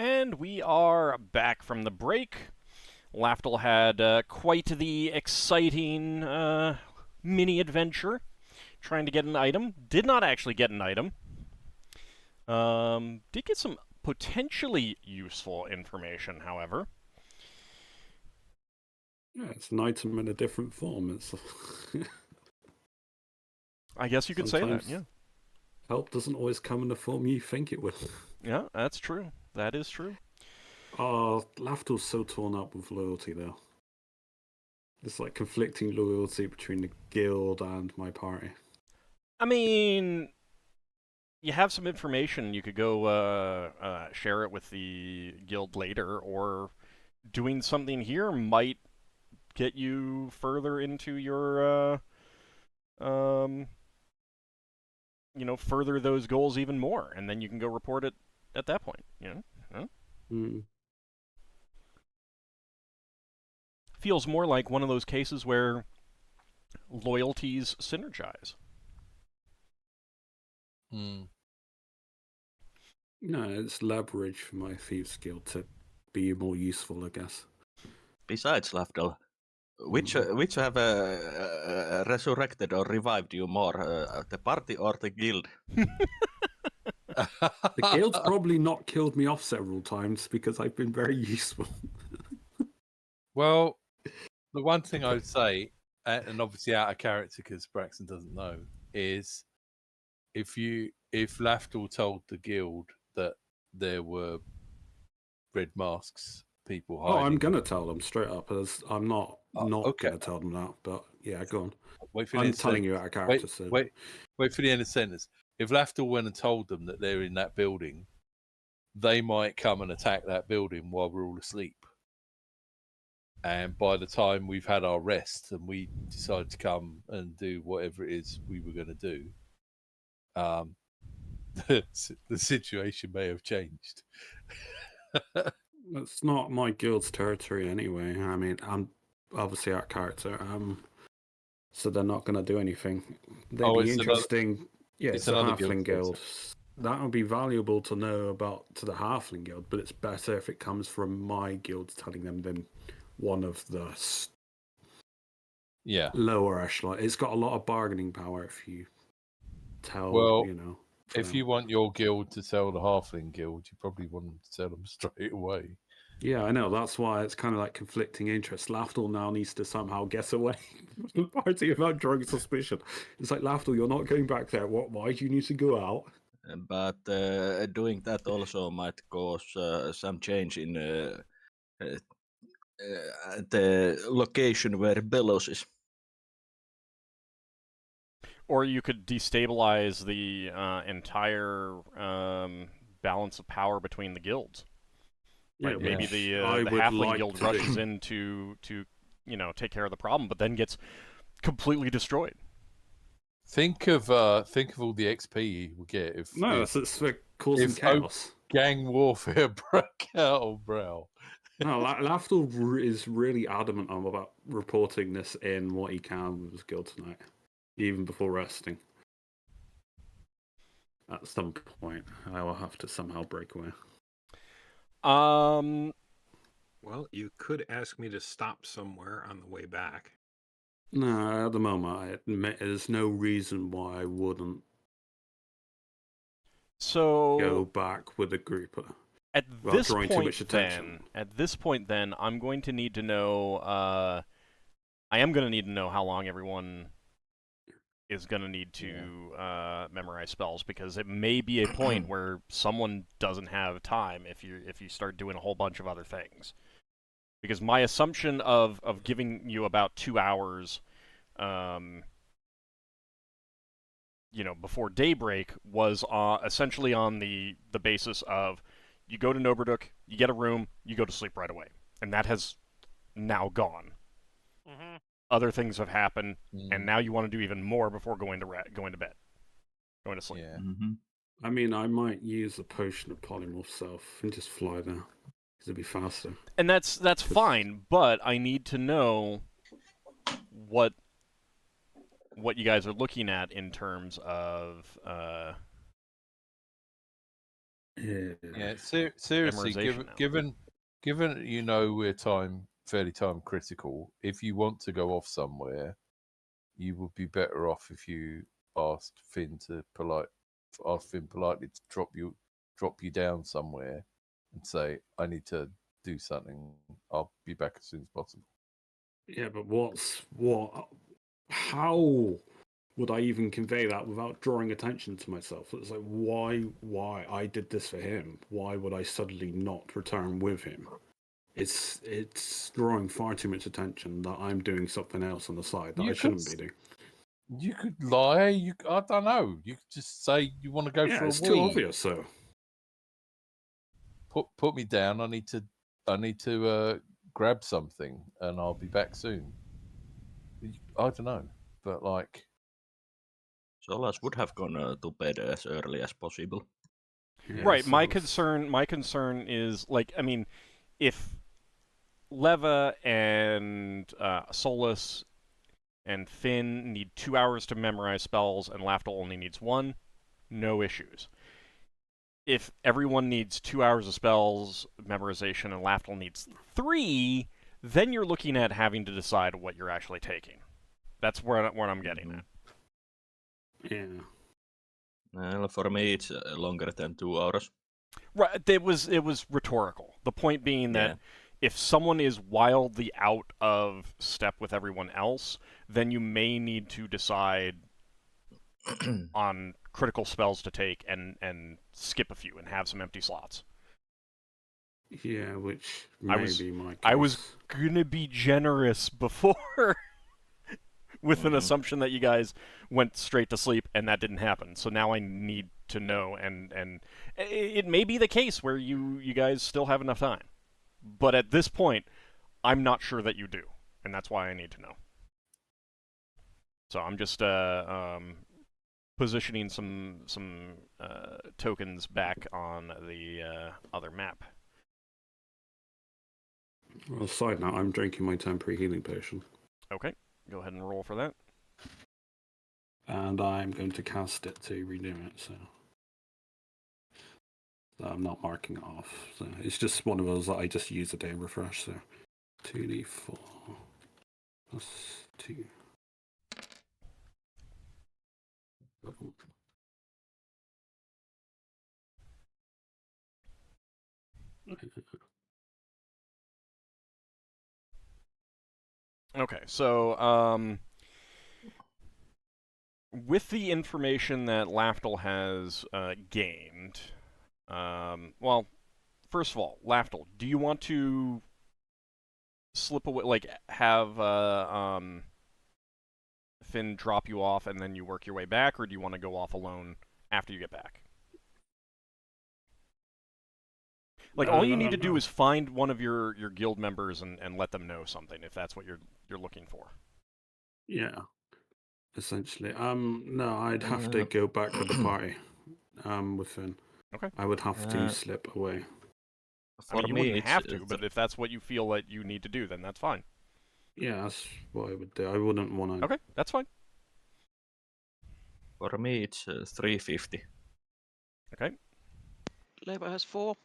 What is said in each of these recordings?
And we are back from the break. Lafdul had quite the exciting mini adventure trying to get an item. Did not actually get an item. Did get some potentially useful information, however. Yeah, it's an item in a different form. It's I guess you could say that, yeah. Help doesn't always come in the form you think it will. Yeah, that's true. That is true. Oh, Lafdul's so torn up with loyalty, though. It's like conflicting loyalty between the guild and my party. I mean, you have some information. You could go share it with the guild later, or doing something here might get you further into your, further those goals even more, and then you can go report it at that point. Feels more like one of those cases where loyalties synergize. No, it's leverage for my thieves guild to be more useful, I guess. Besides, Lafdul, which have resurrected or revived you more, the party or the guild? The guild's probably not killed me off several times because I've been very useful. Well, the one thing I would say, and obviously out of character because Braxon doesn't know, is if Lafdul told the guild that there were red masks, people hiding. Oh, I'm gonna tell them straight up. As I'm not okay. gonna tell them that, but yeah, go on. Wait for I'm telling you out of character. Wait for the end of the sentence. If Lafdul went and told them that they're in that building, they might come and attack that building while we're all asleep. And by the time we've had our rest and we decide to come and do whatever it is we were going to do, the situation may have changed. It's not my guild's territory anyway. I mean, I'm obviously out of character. So they're not going to do anything. They'd be interesting. It's a halfling guild. That would be valuable to know about to the halfling guild, but it's better if it comes from my guild telling them than one of the lower echelon. It's got a lot of bargaining power if you tell, if you want your guild to tell the halfling guild, you probably want them to tell them straight away. Yeah, I know. That's why it's kind of like conflicting interests. Lafdul now needs to somehow get away from the party without drawing suspicion. It's like, Lafdul, you're not going back there. Why do you need to go out? But doing that also might cause some change in the location where Bellows is. Or you could destabilize the entire balance of power between the guilds. Right? Yeah, maybe the halfling guild rushes in to take care of the problem, but then gets completely destroyed. Think of all the XP you will get if it's for causing chaos. Gang warfare broke out on Bral. No, Lafdul is really adamant about reporting this in what he can with his guild tonight, even before resting. At some point, I will have to somehow break away. Well, you could ask me to stop somewhere on the way back. No, at the moment, there's no reason why I wouldn't go back with a group. At this point, then, I'm going to need to know. I am going to need to know how long everyone is going to need to memorize spells, because it may be a point where someone doesn't have time if you start doing a whole bunch of other things. Because my assumption of giving you about 2 hours, before daybreak was essentially on the basis of you go to Noberduk, you get a room, you go to sleep right away, and that has now gone. Mm-hmm. Other things have happened, and now you want to do even more before going to bed, going to sleep. Yeah. Mm-hmm. I mean, I might use a potion of polymorph self and just fly there, because it'd be faster. And that's fine, but I need to know what you guys are looking at in terms of Yeah. Seriously, given you know we're fairly time critical. If you want to go off somewhere, you would be better off if you asked Finn politely to drop you down somewhere and say, I need to do something. I'll be back as soon as possible. Yeah, but how would I even convey that without drawing attention to myself? It's like, why I did this for him? Why would I suddenly not return with him? It's drawing far too much attention that I'm doing something else on the side that I shouldn't be doing. You could lie. I don't know. You could just say you want to go for a wee. It's too obvious, so. Put me down. I need to grab something, and I'll be back soon. I don't know, but like, Solas would have gone to bed as early as possible. Yeah, right. My concern is, like, I mean, if Leva and Solas and Finn need 2 hours to memorize spells, and Lafdul only needs 1, no issues. If everyone needs 2 hours of spells memorization and Lafdul needs 3, then you're looking at having to decide what you're actually taking. That's where I'm getting at. Yeah. Well, for me, it's longer than 2 hours. Right. It was rhetorical. The point being that if someone is wildly out of step with everyone else, then you may need to decide on critical spells to take and skip a few and have some empty slots. Yeah, which may be my case. I was gonna be generous before with an assumption that you guys went straight to sleep, and that didn't happen. So now I need to know, and it may be the case where you guys still have enough time. But at this point, I'm not sure that you do, and that's why I need to know. So I'm just positioning some tokens back on the other map. Well, side note, I'm drinking my temporary healing potion. Okay, go ahead and roll for that. And I'm going to cast it to renew it, so I'm not marking it off. So it's just one of those that I just use a day and refresh, so 2d4 plus 2. Okay, so with the information that Lafdul has gained, well, first of all, Lafdul, do you want to slip away, like have Finn drop you off and then you work your way back, or do you want to go off alone after you get back? Like, all you need to do is find one of your guild members and let them know something, if that's what you're looking for. Yeah, essentially. No, I'd have to go back with the party. With Finn. Okay. I would have to slip away. I mean, you wouldn't have to, but if that's what you feel that you need to do, then that's fine. Yeah, that's what I would do. I wouldn't want to. Okay, that's fine. For me, it's 350. Okay. Lebo has 4.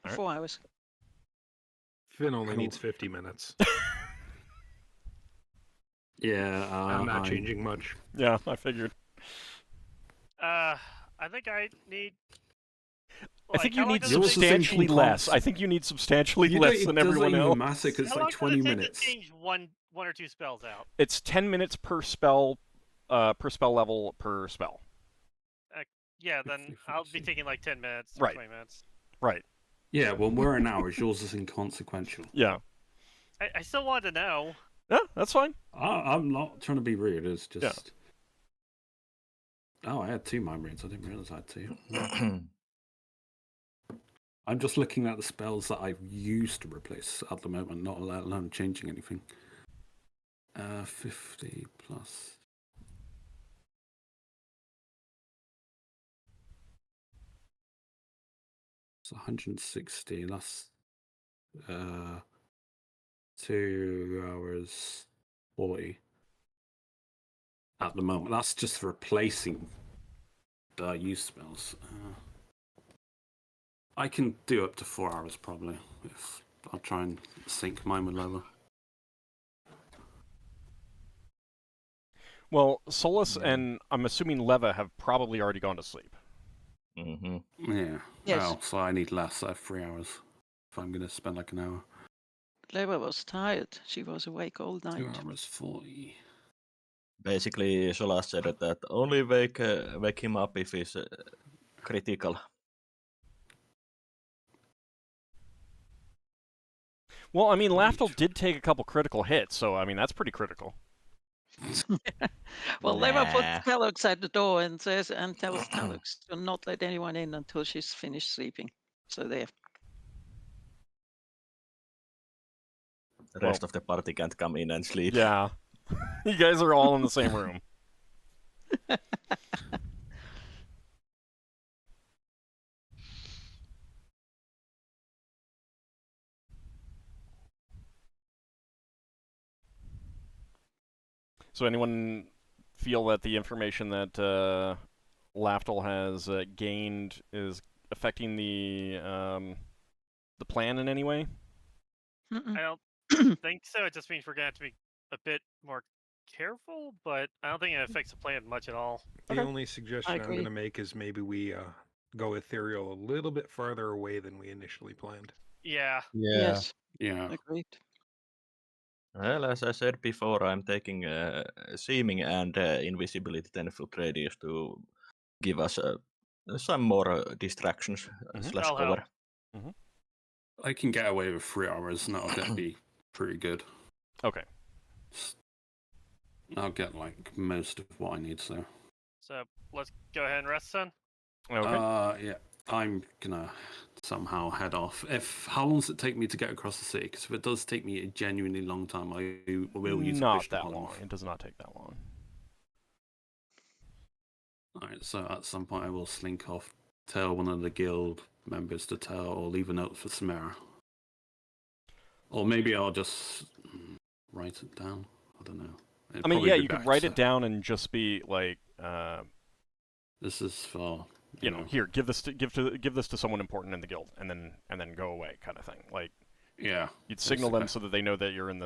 4 hours. Finn only needs 50 minutes. Yeah, I'm not changing much. Yeah, I figured. I think I need. I think you need substantially less. I think you need substantially less than everyone else. Massive, it's like 20 minutes. To change one or two spells out. It's 10 minutes per spell level per spell. Yeah, then I'll be taking like 10 minutes, 20 minutes. Right. Yeah, well, we're an hour. Yours is inconsequential. Yeah. I still want to know. Yeah, that's fine. I'm not trying to be rude. It's just. Yeah. Oh, I had 2 mind reads. I didn't realize I had 2. I'm just looking at the spells that I've used to replace at the moment, not let alone changing anything. 50 plus. It's 160. That's 2 hours 40 at the moment. That's just replacing the use spells. I can do up to 4 hours probably. If I'll try and sync mine with Leva. Well, Solas and I'm assuming Leva have probably already gone to sleep. Mm-hmm. Yeah. Yes. Well, so I need less. I have 3 hours. If I'm going to spend like an hour. Leva was tired. She was awake all night. 2 hours 40. Basically, Solas said that only wake him up if he's critical. Well, I mean, Lafdul did take a couple critical hits, so I mean that's pretty critical. Well, Leva puts Talux at the door and tells Talux to not let anyone in until she's finished sleeping. So there. The rest of the party can't come in and sleep. Yeah. You guys are all in the same room. So anyone feel that the information that Lafdul has gained is affecting the plan in any way? Mm-mm. I don't think so. It just means we're gonna have to be a bit more careful, but I don't think it affects the plan much at all. The only suggestion I'm going to make is maybe we go ethereal a little bit farther away than we initially planned. Yeah. Yes. Yeah. Agreed. Well, as I said before, I'm taking seeming and invisibility 10-foot radius to give us some more distractions slash That'll cover. help. I can get away with 3 hours, and that'll get be pretty good. Okay. I'll get like most of what I need, so. So let's go ahead and rest then. Okay. Yeah. I'm gonna somehow head off. How long does it take me to get across the sea? Because if it does take me a genuinely long time, I will use not that long. It does not take that long. Alright, so at some point I will slink off, tell one of the guild members to tell, or leave a note for Samara. Or maybe I'll just write it down. I don't know. I mean, yeah, you could write it down and just be like, this is for you know, here, give this to someone important in the guild, and then go away, kind of thing. Like, yeah, you'd signal them so that they know that you're in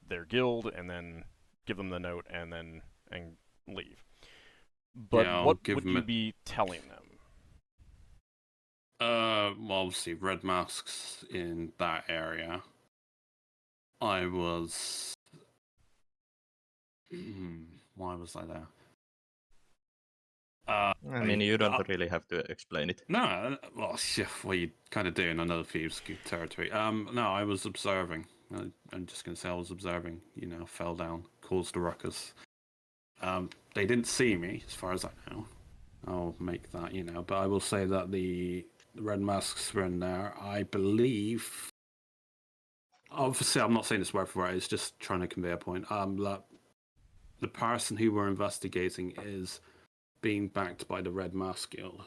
their guild, and then give them the note, and leave. But yeah, what would you be telling them? Well, obviously, red masks in that area. I was. Why was I there? I mean, you don't really have to explain it. No, well, you kind of do in another Thieves' territory. No, I was observing. I'm just going to say I was observing. You know, fell down, caused a ruckus. They didn't see me, as far as I know. I'll make that, you know. But I will say that the red masks were in there. I believe. Obviously, I'm not saying this word for word. It's just trying to convey a point. That the person who we're investigating is being backed by the Red Mask Guild.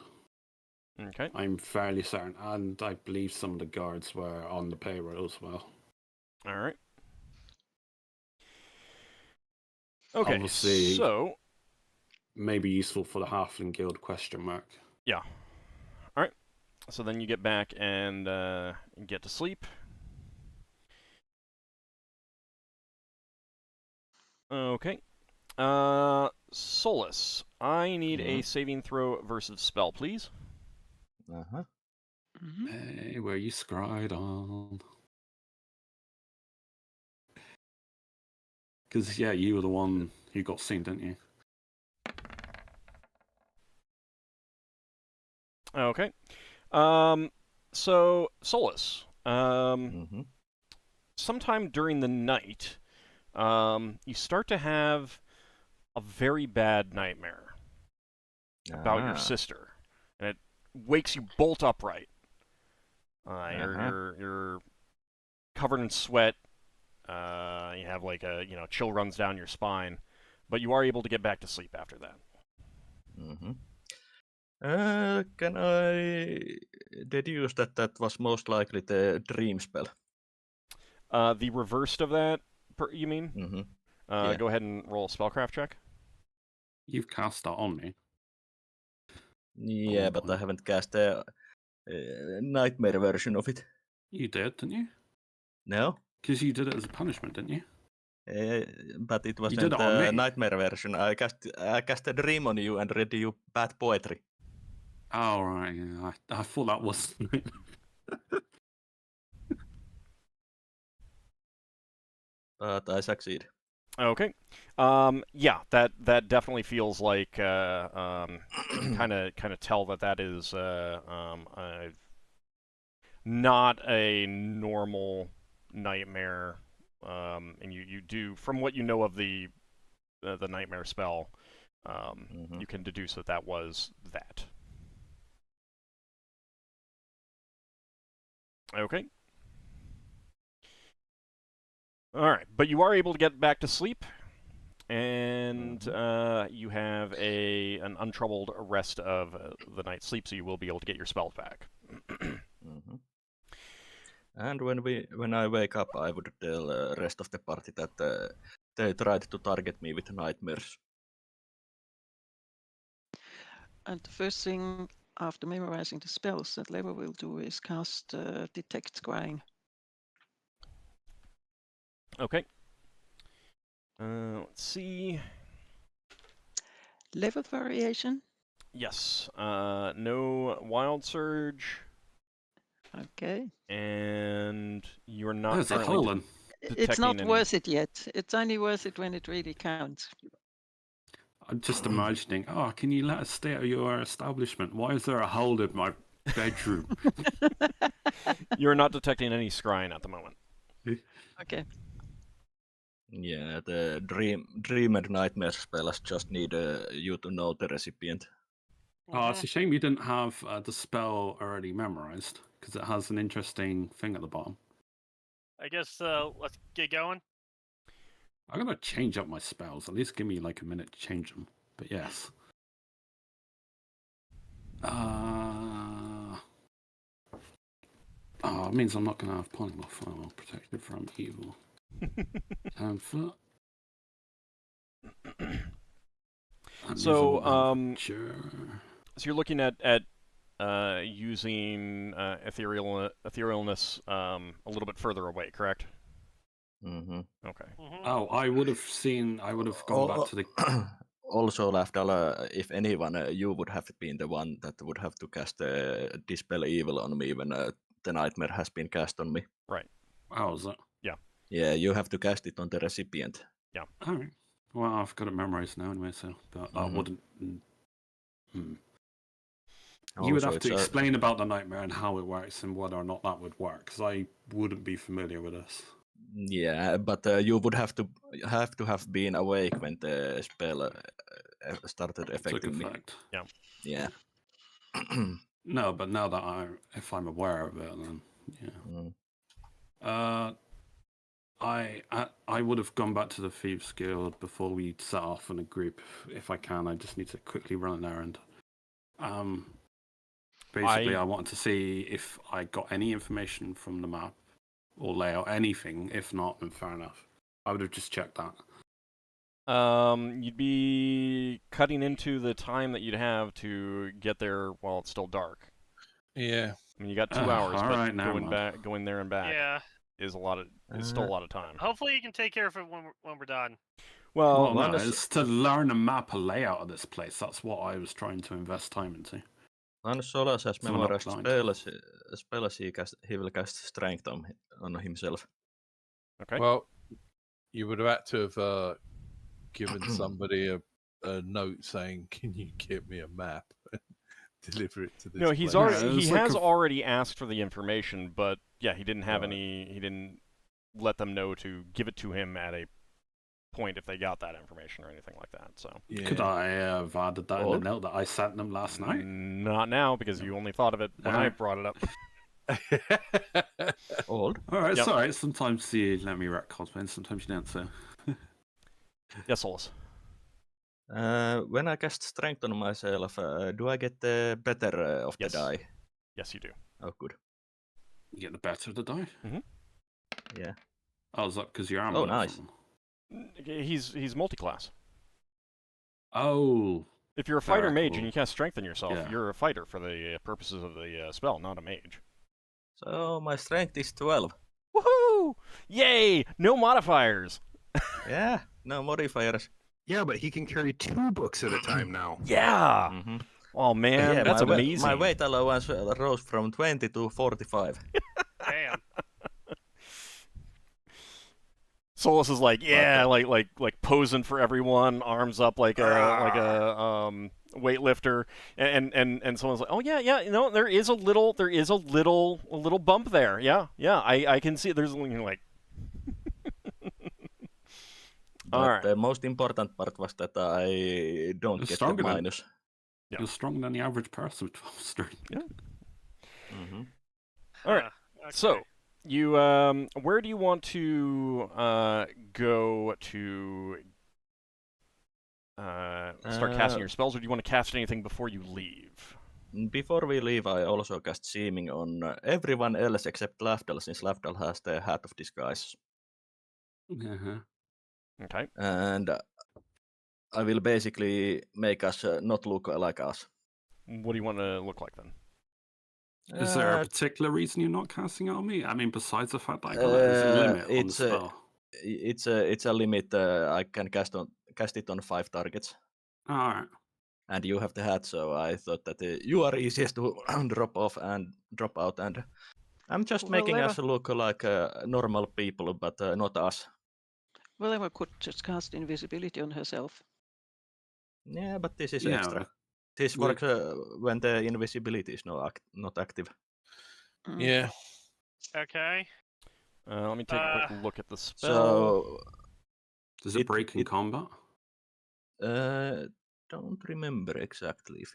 Okay. I'm fairly certain, and I believe some of the guards were on the payroll as well. All right. Okay, obviously, so maybe useful for the Halfling Guild ? Yeah. All right. So then you get back and get to sleep. Okay. Solas, I need a saving throw versus spell, please. Uh-huh. Hey, where you scryed on? Because, yeah, you were the one who got seen, didn't you? Okay. So, Solas, sometime during the night, you start to have a very bad nightmare about your sister, and it wakes you bolt upright. You're covered in sweat. You have like a chill runs down your spine, but you are able to get back to sleep after that. Can I deduce that was most likely the dream spell? The reversed of that, you mean? Yeah. Go ahead and roll a spellcraft check. You've cast that on me. Yeah, but I haven't cast nightmare version of it. You did, didn't you? No. Because you did it as a punishment, didn't you? But it did wasn't it on me. nightmare version. I cast a dream on you and read you bad poetry. Oh, right. Yeah. I thought that was... But I succeed. Okay. Yeah, that definitely feels like kind of tell that is not a normal nightmare. And you do, from what you know of the nightmare spell, you can deduce that was that. Okay. All right, but you are able to get back to sleep, and you have an untroubled rest of the night's sleep, so you will be able to get your spells back. And when I wake up, I would tell the rest of the party that they tried to target me with nightmares. And the first thing after memorizing the spells that Lever will do is cast Detect Scrying. Okay. Let's see. Level variation? Yes. No Wild Surge. Okay. And you're not There's a hole in. It's not worth it yet. It's only worth it when it really counts. I'm just imagining, can you let us stay at your establishment? Why is there a hole in my bedroom? You're not detecting any scrying at the moment. Okay. Yeah, the dream and nightmare spells just need you to know the recipient. Oh, it's a shame you didn't have the spell already memorized, because it has an interesting thing at the bottom. I guess let's get going. I'm going to change up my spells. At least give me like a minute to change them. But yes. It means I'm not going to have polymorph. I'm protected from evil. 10 foot. So you're looking at using etherealness a little bit further away, correct? Okay. I would have gone back to the... Also, Lafdul, if anyone, you would have been the one that would have to cast Dispel Evil on me when the nightmare has been cast on me. Right. How is that? Yeah. Yeah, you have to cast it on the recipient. Yeah. All right. Well, I've got it memorized now anyway, so I wouldn't... You would have to explain about the nightmare and how it works and whether or not that would work, because I wouldn't be familiar with this. Yeah, but you would have to have been awake when the spell started affecting me. Yeah. Yeah. No, but now that if I'm aware of it, then yeah. I would have gone back to the Thieves Guild before we set off in a group if I can. I just need to quickly run an errand. Basically, I wanted to see if I got any information from the map or layout, anything. If not, then fair enough. I would have just checked that. You'd be cutting into the time that you'd have to get there while it's still dark. Yeah. I mean, you got 2 hours, but right, going there and back is still a lot of time. Hopefully you can take care of it when we're done. Well, no, it's to learn a map, a layout of this place. That's what I was trying to invest time into. When Solas has memorized spells, he will cast strength on himself. Okay. Well, you would have had to have given somebody a note saying, "Can you get me a map?" and deliver it to this. No, he has already asked for the information, but yeah, he didn't have any. He didn't let them know to give it to him at a point if they got that information or anything like that. So could I have added that in the note that I sent them last night? Not now, because you only thought of it when I brought it up. All right, sorry. Sometimes you let me wreck cosplay, sometimes you don't. So yes, Solas. When I cast strength on myself, do I get the better of the die? Yes, you do. Oh, good. You get the better of the die? Yeah. Oh, is that because you're armor? Oh, nice. He's multi-class. Oh, If you're a fighter mage and you cast strengthen yourself, you're a fighter for the purposes of the spell, not a mage. So my strength is 12. Woohoo! Yay! No modifiers. Yeah, no modifiers. Yeah, but he can carry 2 books at a time now. Yeah. Oh man, that's amazing. My weight allowance rose from 20 to 45. Damn. Solas is like, yeah, like posing for everyone, arms up like a weightlifter, and someone's like, oh yeah, you know, there is a little bump there. Yeah, I can see there's like. But the most important part was that I don't get the minus. You're stronger than the average person with 12 strength. Yeah. All right. Okay. So you where do you want to go to start casting your spells, or do you want to cast anything before you leave? Before we leave, I also cast Seeming on everyone else except Lafdul, since Lafdul has the Hat of Disguise. Okay. And I will basically make us not look like us. What do you want to look like then? Is there a particular reason you're not casting on me? I mean, besides the fact that I got a limit on the spell. It's a limit. I can cast it on 5 targets. All right. And you have the hat, so I thought that you are easiest to drop off and drop out. And I'm just making us look like normal people, but not us. Well, Ebha could just cast invisibility on herself. Yeah, but this is extra. This works when the invisibility is not active. Yeah. Okay. Let me take a quick look at the spell. So, does it break in combat? Don't remember exactly if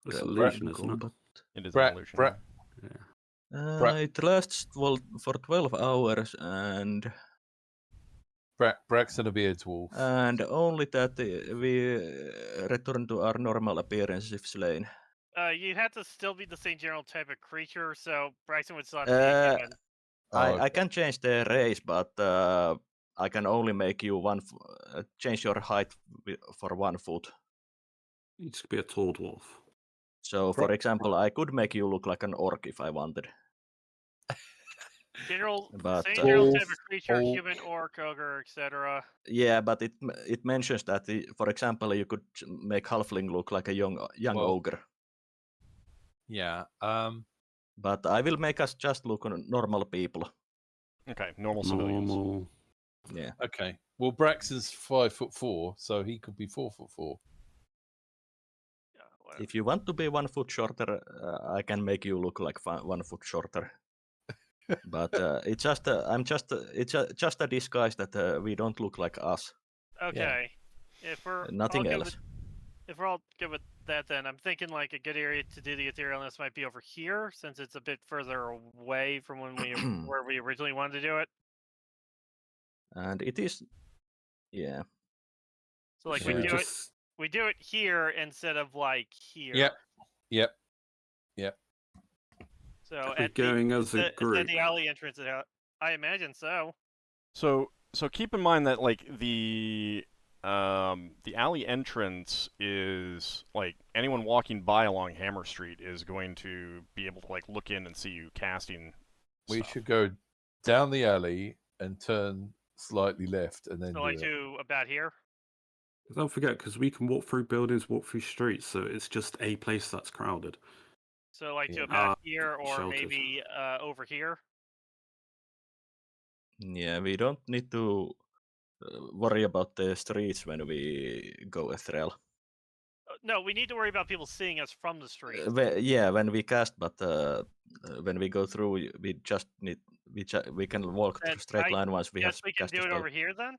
it's illusion, isn't it? It is an illusion. It lasts for 12 hours and. Braxon a Beard's Wolf. And only that we return to our normal appearance if slain. You have to still be the same general type of creature, so Braxon would still have to be I can change the race, but I can only make you change your height for 1 foot. It needs to be a tall dwarf. So, for example, I could make you look like an orc if I wanted. Same general type of creature, human, orc, ogre, etc. Yeah, but it mentions that, for example, you could make halfling look like a young ogre. Yeah. But I will make us just look normal people. Okay, normal civilians. Yeah. Okay. Well, Braxton's 5'4", so he could be 4'4". Yeah, if you want to be 1 foot shorter, I can make you look like 1 foot shorter. But it's just a disguise that we don't look like us. Okay. Yeah. If we're nothing else. If we're all good with that, then I'm thinking like a good area to do the etherealness might be over here, since it's a bit further away from where we originally wanted to do it. And it is, yeah. So like we do it here instead of like here. Yep. So at going as a group. At the alley entrance, I imagine so. So keep in mind that like the alley entrance is like anyone walking by along Hammer Street is going to be able to like look in and see you casting. We should go down the alley and turn slightly left, and then to about here. Don't forget, because we can walk through buildings, walk through streets, so it's just a place that's crowded. So like to about here, or sheltered. Maybe over here. Yeah, we don't need to worry about the streets when we go ethereal. No, we need to worry about people seeing us from the street. When we cast, but when we go through, we just need we can walk through straight line once we have. Yes, we can do it over here then.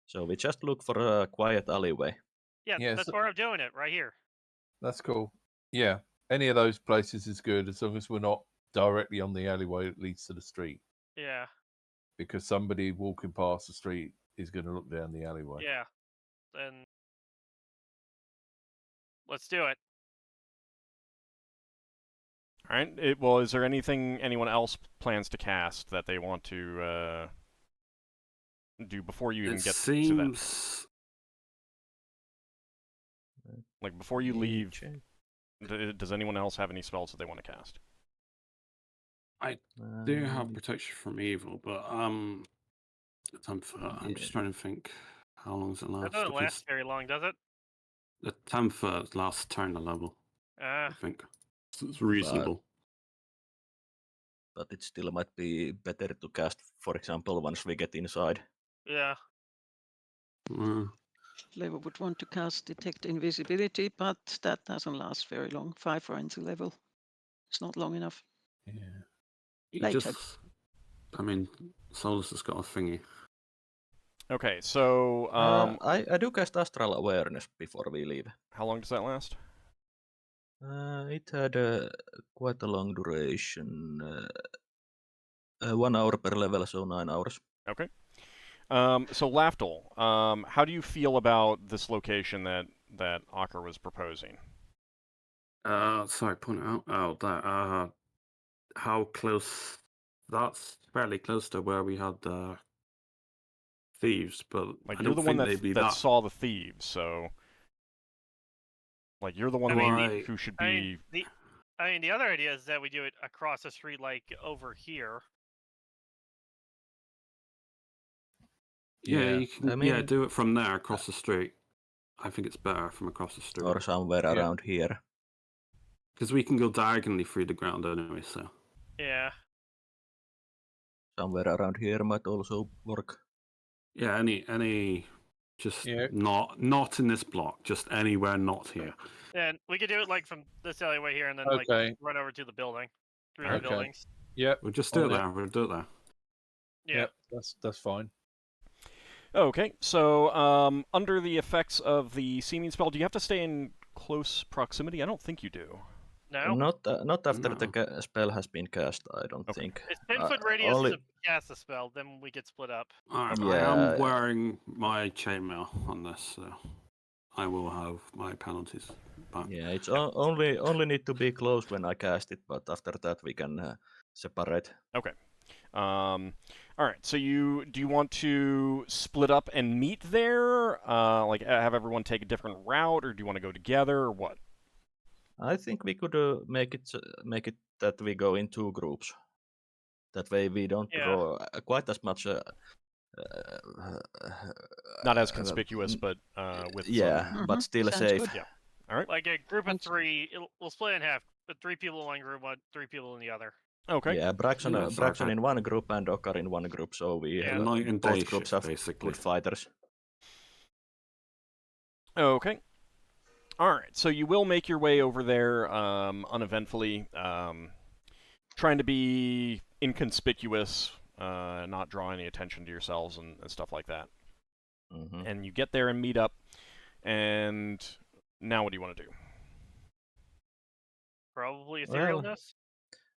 So we just look for a quiet alleyway. Yeah, that's where I'm doing it, right here. That's cool. Yeah, any of those places is good as long as we're not directly on the alleyway that leads to the street. Yeah. Because somebody walking past the street is going to look down the alleyway. Yeah. Then let's do it. All right. Well, is there anything anyone else plans to cast that they want to do before you even get to that? Like, before you leave, does anyone else have any spells that they want to cast? I do have protection from evil, but I'm just trying to think how long does it last. That doesn't last very long, does it? The 10th last turn a level. I think so it's reasonable. But it still might be better to cast, for example, once we get inside. Yeah. Level would want to cast Detect Invisibility, but that doesn't last very long. 5 frenzy level. It's not long enough. Yeah. Later. I mean, Solas has got a thingy. Okay, so I do cast Astral Awareness before we leave. How long does that last? It had quite a long duration. 1 hour per level, so 9 hours. Okay. So Lafdul, how do you feel about this location that Ockar was proposing? Sorry, point out. That. How close? That's fairly close to where we had thieves, but like, I you're don't the one think that saw the thieves, so like, you're the one who should be. I mean, the other idea is that we do it across the street, like over here. Yeah, you can. Do it from there across the street. I think it's better from across the street. Or somewhere around here. Because we can go diagonally through the ground anyway, so. Yeah. Somewhere around here might also work. Yeah, any just not in this block, just anywhere not here. And we could do it like from this alleyway here and then like run over to the building. Through the buildings. Yep. We'll just do it there. We'll do it there. Yeah. Yep, that's fine. Okay, so under the effects of the seeming spell, do you have to stay in close proximity? I don't think you do. No. Not after the spell has been cast, I don't think. It's 10-foot radius to cast the spell, then we get split up. I am wearing my chainmail on this, so I will have my penalties back. Yeah, it's only need to be close when I cast it, but after that we can separate. Okay. All right. So do you want to split up and meet there? Like have everyone take a different route, or do you want to go together, or what? I think we could make it that we go in 2 groups. That way we don't draw quite as much. Not as conspicuous, but with but still safe. Yeah. All right. Like a group of 3, we'll split in half. But 3 people in one group, 3 people in the other. Okay. Yeah, Braxon in one group and Ockar in one group, so we have both groups of good fighters. Okay. All right, so you will make your way over there uneventfully, trying to be inconspicuous, not draw any attention to yourselves and stuff like that. Mm-hmm. And you get there and meet up, and now what do you want to do? Probably etherealness.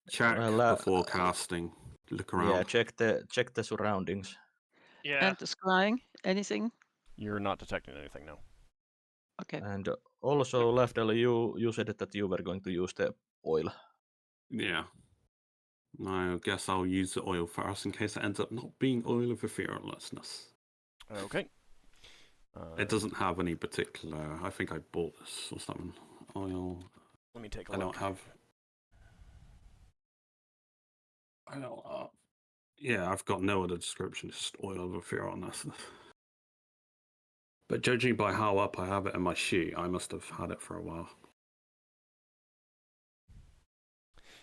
Check before casting. Look around. Yeah, check the surroundings. Yeah. And the scrying, anything? You're not detecting anything, no. Okay. And also, Lafdul, you said that you were going to use the oil. Yeah. I guess I'll use the oil first in case it ends up not being oil of fearlessness. Okay. It doesn't have any particular. I think I bought this or something. Oil. Let me take a look. I don't. Yeah, I've got no other description. Just oil of fearlessness. But judging by how up I have it in my sheet, I must have had it for a while.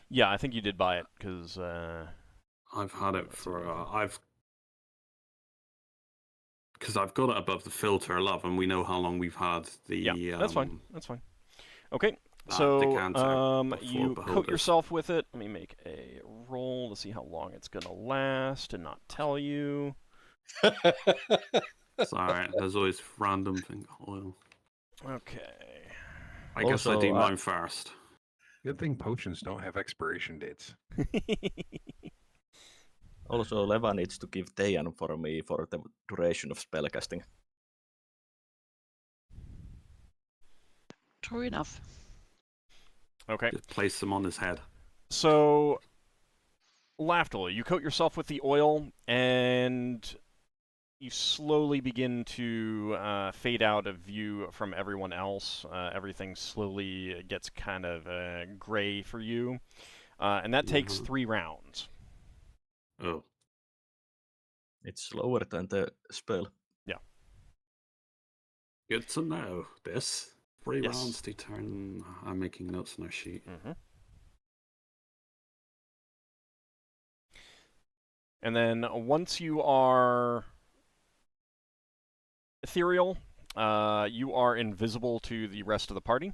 Yeah, I think you did buy it because I've had it for because I've got it above the filter 11. We know how long we've had the. Yeah, that's fine. That's fine. Okay, so you coat yourself with it. Let me make a roll to see how long it's gonna last and not tell you. Sorry, there's always random thing. Oil. Okay. I guess I do mine first. Good thing potions don't have expiration dates. Also, Leva needs to give Tejan for me for the duration of spellcasting. True enough. Okay. Just place them on his head. So, Lafdul, you coat yourself with the oil, and you slowly begin to fade out of view from everyone else. Everything slowly gets kind of gray for you. And that takes 3 rounds. Oh. It's slower than the spell. Yeah. Good to know this. 3 Yes. rounds to turn. I'm making notes on our sheet. And then once you are ethereal, you are invisible to the rest of the party.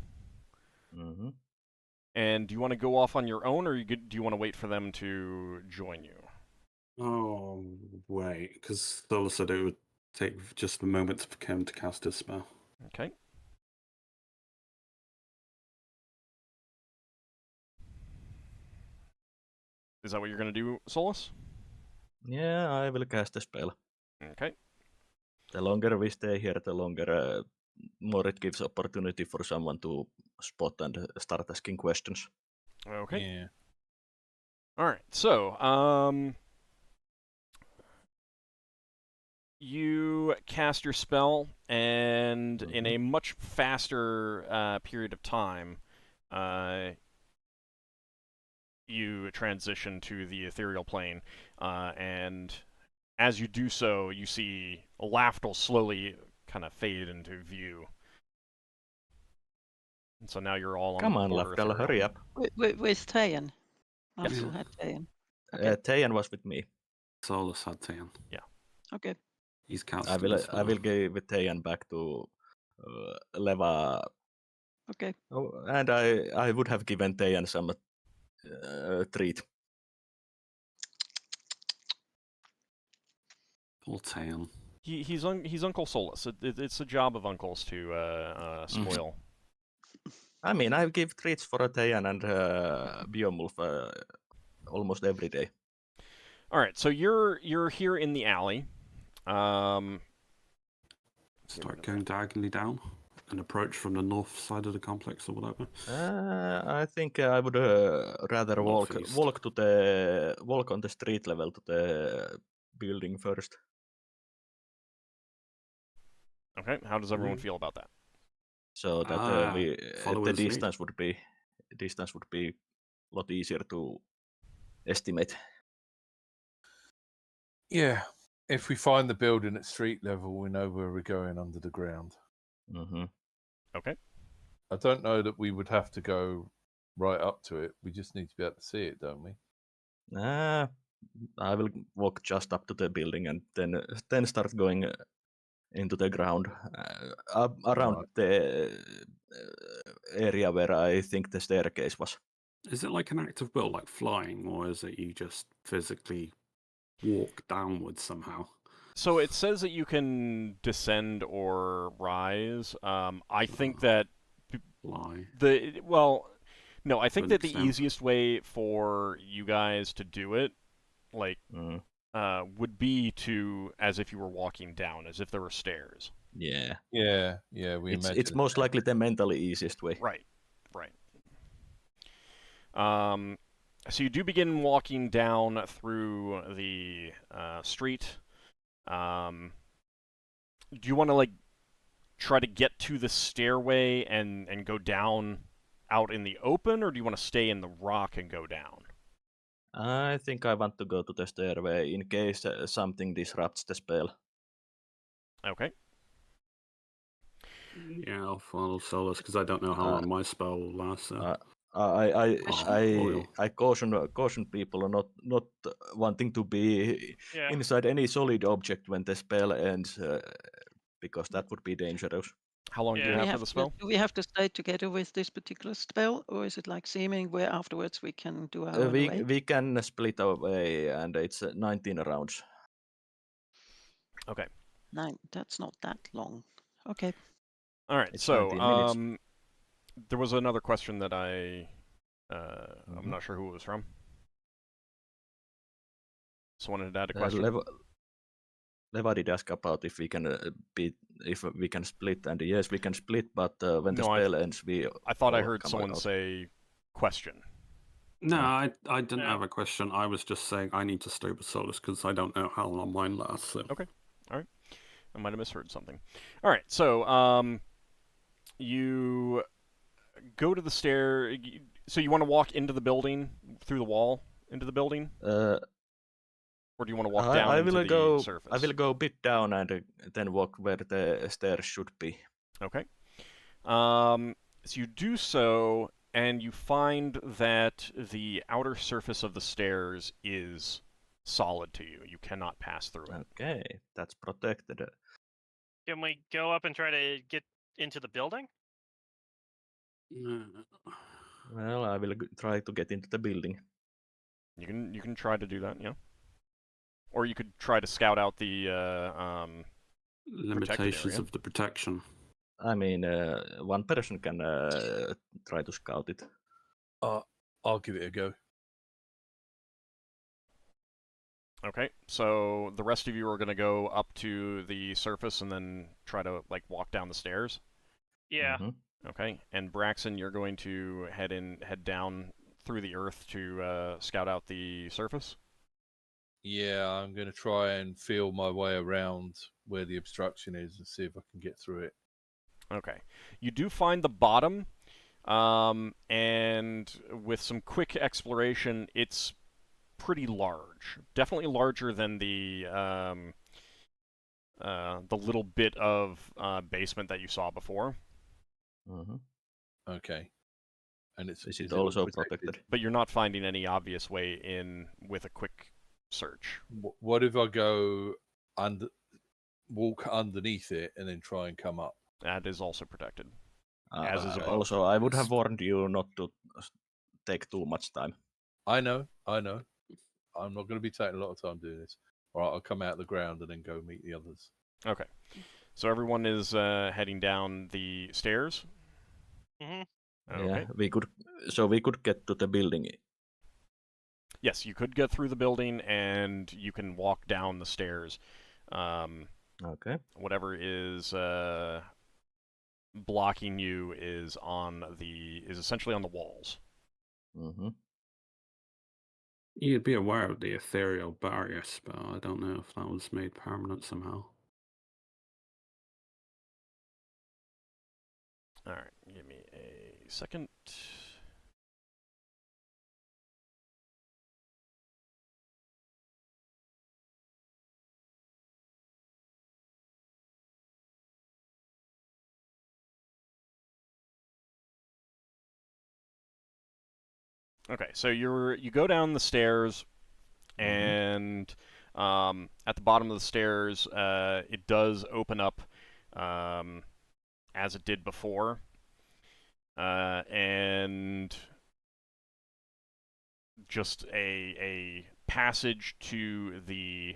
And do you want to go off on your own, or do you want to wait for them to join you? Oh, wait, because Solas said it would take just a moment for him to cast his spell. Okay. Is that what you're going to do, Solas? Yeah, I will cast a spell. Okay. The longer we stay here, the longer more it gives opportunity for someone to spot and start asking questions. Okay. Yeah. All right. So, you cast your spell, and in a much faster period of time, you transition to the ethereal plane, and as you do so, you see Lafdul slowly kind of fade into view. And so now you're all on Come the on, border Lafdul, ethereal. hurry up. With Tayan. Yes. Lafdul had Tayan. Okay. Tayan was with me. Solas had Tayan. Yeah. Okay. He's cast I will give Tayan back to Leva. Okay. Oh, and I would have given Tayan some treat. Poor Tayan. He's Uncle Solas. It's the job of uncles to spoil. I mean, I give treats for Tayan and Biomulf almost every day. All right, so you're here in the alley. Start going diagonally down and approach from the north side of the complex or whatever. I think I would rather walk on the street level to the building first. Okay, how does everyone feel about that? So that the distance would be a lot easier to estimate. Yeah, if we find the building at street level, we know where we're going under the ground. Okay. I don't know that we would have to go right up to it. We just need to be able to see it, don't we? I will walk just up to the building and then start going into the ground around the area where I think the staircase was. Is it like an act of will, like flying, or is it you just physically walk downwards somehow? So it says that you can descend or rise. I think that fly. I think that the easiest way for you guys to do it, like, would be to as if you were walking down, as if there were stairs. Yeah. It's most likely the mentally easiest way. Right. So you do begin walking down through the street. Do you want to try to get to the stairway and go down out in the open, or do you want to stay in the rock and go down? I think I want to go to the stairway in case something disrupts the spell. Okay. Yeah, I'll follow Solas because I don't know how long my spell will last. I caution people not wanting to be inside any solid object when the spell ends, because that would be dangerous. How long do you have for the spell? Do we have to stay together with this particular spell, or is it like seeming where afterwards we can do our own way? We can split our way, and it's 19 rounds. Okay. 9. That's not that long. Okay. All right. It's so 19 minutes. there was another question that I'm not sure who it was from. Someone had a question. Leva did ask about if we can split, and yes, we can split. But when the spell ends, I thought I heard someone say question. No, I didn't have a question. I was just saying I need to stay with Solas because I don't know how long mine lasts. So. Okay. All right. I might have misheard something. All right. So you go to the stair. So you want to walk into the building through the wall into the building, or do you want to walk down into the surface? I will go a bit down and then walk where the stairs should be. Okay. So you do so, and you find that the outer surface of the stairs is solid to you. You cannot pass through it. Okay, that's protected. Can we go up and try to get into the building? Well, I will try to get into the building. You can try to do that, yeah. Or you could try to scout out the limitations of the protection. I mean, one person can try to scout it. I'll give it a go. Okay, so the rest of you are going to go up to the surface and then try to like walk down the stairs? Yeah. Mm-hmm. Okay, and Braxon, you're going to head down through the earth to scout out the surface? Yeah, I'm going to try and feel my way around where the obstruction is and see if I can get through it. Okay. You do find the bottom, and with some quick exploration, it's pretty large. Definitely larger than the little bit of basement that you saw before. Mm-hmm. Okay. And is it also protected? But you're not finding any obvious way in with a quick search. What if I go walk underneath it and then try and come up? That is also protected. As is above. Also, I would have warned you not to take too much time. I know. I'm not going to be taking a lot of time doing this. All right, I'll come out of the ground and then go meet the others. Okay. So everyone is heading down the stairs? Mm-hmm. Okay. Yeah, we could get to the building. Yes, you could get through the building, and you can walk down the stairs. Okay. Whatever is blocking you is essentially on the walls. Mm-hmm. You'd be aware of the ethereal barrier spell. I don't know if that was made permanent somehow. All right, give me a second. Okay, so you go down the stairs, and at the bottom of the stairs, it does open up as it did before, and just a passage to the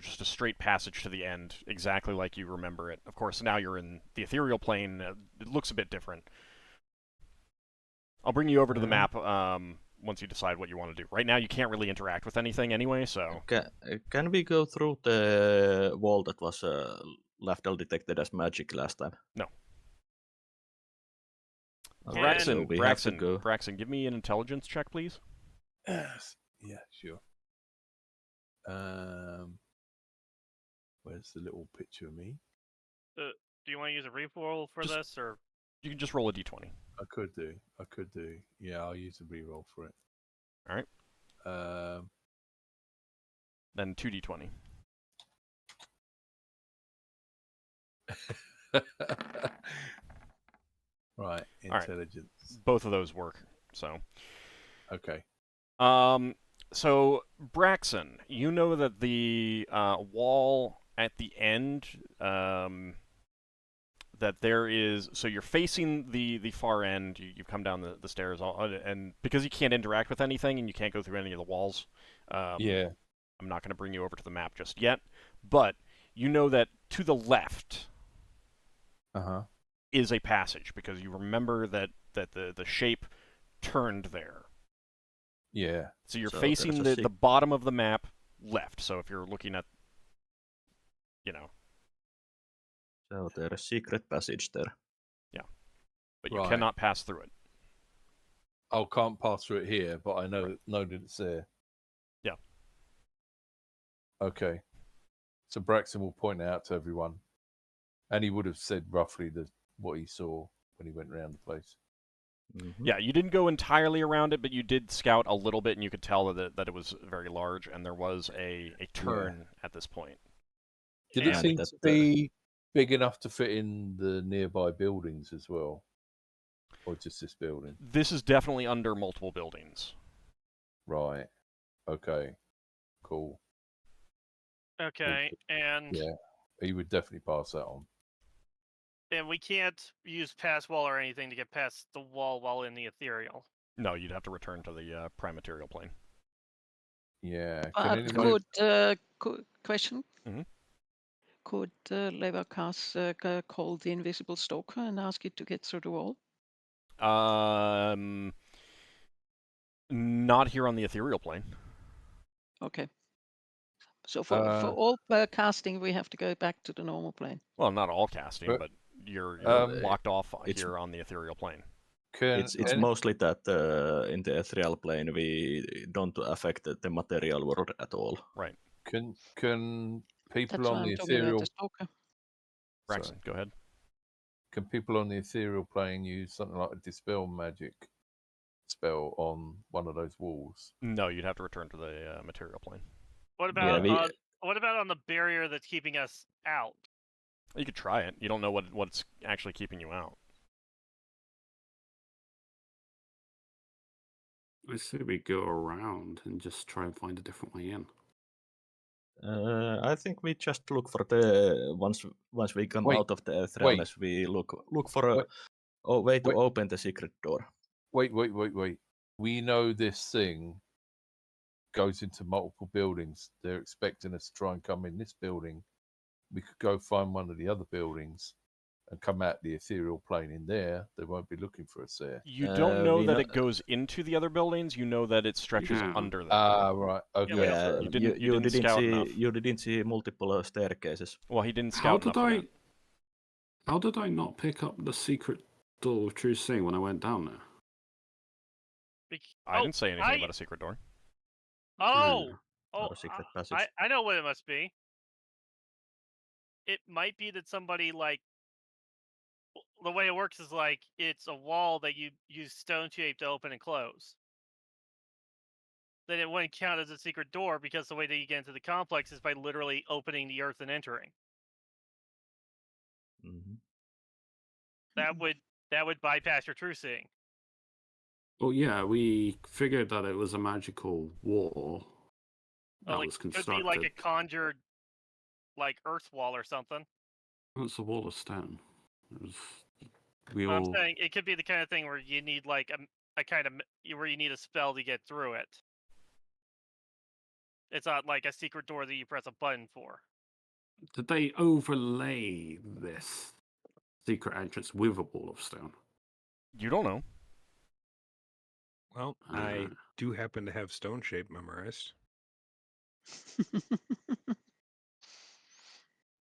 just a straight passage to the end, exactly like you remember it. Of course, now you're in the ethereal plane. It looks a bit different. I'll bring you over to the map once you decide what you want to do. Right now, you can't really interact with anything anyway, so... Can we go through the wall that was Lafdul detected as magic last time? No. Braxon, give me an intelligence check, please. Yeah, sure. Where's the little picture of me? Do you want to use a reroll for this, or...? You can just roll a d20. I could do. Yeah, I'll use a reroll for it. All right. Then 2d20. Right, intelligence. Right. Both of those work, so. Okay. So, Braxon, you know that the wall at the end, that there is, so you're facing the far end, you come down the stairs, and because you can't interact with anything and you can't go through any of the walls, yeah, I'm not going to bring you over to the map just yet, but you know that to the left is a passage, because you remember that the shape turned there. Yeah. So you're facing the bottom of the map left, so if you're looking at, So there's a secret passage there. Yeah. But you cannot pass through it. I can't pass through it here, but I know that it's there. Yeah. Okay. So Braxon will point it out to everyone, and he would have said roughly what he saw when he went around the place. Mm-hmm. Yeah, you didn't go entirely around it, but you did scout a little bit, and you could tell that it was very large, and there was a turn at this point. Did it seem to be big enough to fit in the nearby buildings as well? Or just this building? This is definitely under multiple buildings. Right. Okay. Cool. Okay, and yeah, he would definitely pass that on. And we can't use pass wall or anything to get past the wall while in the ethereal. No, you'd have to return to the prime material plane. Yeah. Question? Mm-hmm. Could Levalithana call the invisible stalker and ask it to get through the wall? Not here on the ethereal plane. Okay. So for all casting, we have to go back to the normal plane. Well, not all casting, but you're locked off here on the ethereal plane. It's mostly that in the ethereal plane we don't affect the material world at all. Right. Can people That's on the ethereal? Braxon, go ahead. Can people on the ethereal plane use something like a dispel magic spell on one of those walls? No, you'd have to return to the material plane. What about what about on the barrier that's keeping us out? You could try it. You don't know what's actually keeping you out. I say we go around and just try and find a different way in. I think we just look for the once we come out of the etherealness, we look for a way to open the secret door. Wait. We know this thing goes into multiple buildings. They're expecting us to try and come in this building. We could go find one of the other buildings and come out the ethereal plane in there. They won't be looking for us there. You don't know that it goes into the other buildings. You know that it stretches under them. Right. Okay. Yeah, you didn't scout enough. You didn't see multiple staircases. Well, he didn't scout enough. How did I not pick up the secret door of True Seeing when I went down there? I didn't say anything about a secret door. Or secret passage. I know what it must be. It might be that somebody, like, the way it works is like it's a wall that you use stone shape to open and close. Then it wouldn't count as a secret door because the way that you get into the complex is by literally opening the earth and entering. Mm-hmm. That would bypass your true seeing. Well, yeah, we figured that it was a magical wall that was constructed. Could be like a conjured, like, earth wall or something. It's a wall of stone. I'm saying it could be the kind of thing where you need like a kind of where you need a spell to get through it. It's not like a secret door that you press a button for. Did they overlay this secret entrance with a wall of stone? You don't know. Well, I do happen to have stone shape memorized.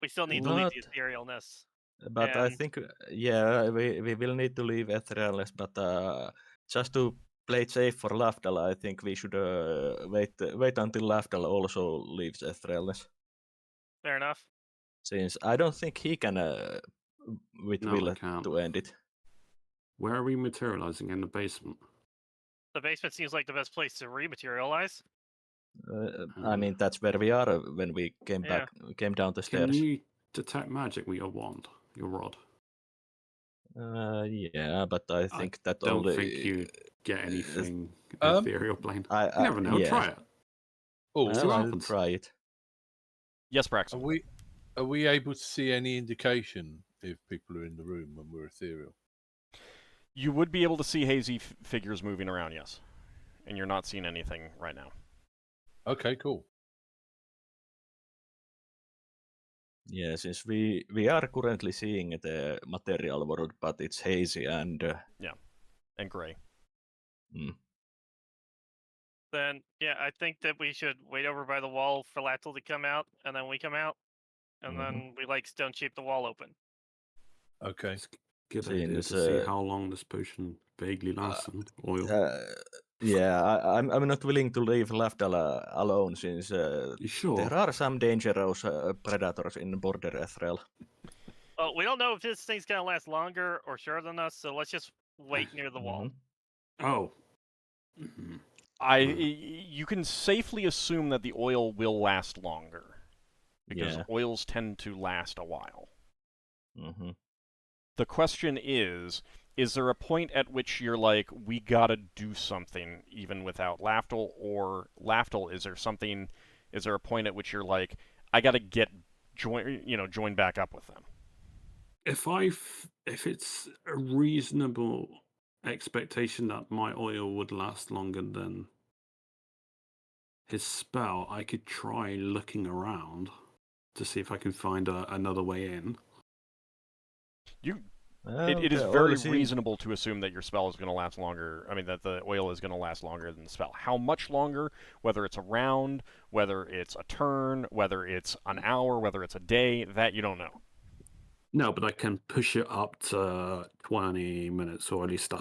We still need to leave the etherealness. But I think, we will need to leave etherealness, but just to play it safe for Lafdul, I think we should wait until Lafdul also leaves etherealness. Fair enough. Since I don't think he can, will to end it. Where are we materializing? In the basement? The basement seems like the best place to rematerialize. I mean, that's where we are when we came down the stairs. Can you detect magic with your wand, your rod? Yeah, but I think I don't think you get anything ethereal plane. You never know. Try it. I'll try it. Yes, Braxon. Are we able to see any indication if people are in the room when we're ethereal? You would be able to see hazy figures moving around, yes. And you're not seeing anything right now. Okay, cool. Yeah, since we are currently seeing the material world, but it's hazy and and gray. Then I think that we should wait over by the wall for Lafdul to come out, and then we come out, and then we stone shape the wall open. Okay. Good idea to see how long this potion vaguely lasts in oil. Yeah, I'm not willing to leave Lafdul alone since sure? There are some dangerous predators in Border Ethereal. Well, we don't know if this thing's gonna last longer or shorter than us, so let's just wait near the wall. Oh. You can safely assume that the oil will last longer. Because oils tend to last a while. The question is there a point at which you're like, we gotta do something even without Lafdul, or Lafdul, is there a point at which you're like, I gotta join back up with them? If it's a reasonable expectation that my oil would last longer than his spell, I could try looking around to see if I can find another way in. It is very reasonable to assume that your spell is going to last longer. I mean, that the oil is going to last longer than the spell. How much longer, whether it's a round, whether it's a turn, whether it's an hour, whether it's a day, that you don't know. No, but I can push it up to 20 minutes, or at least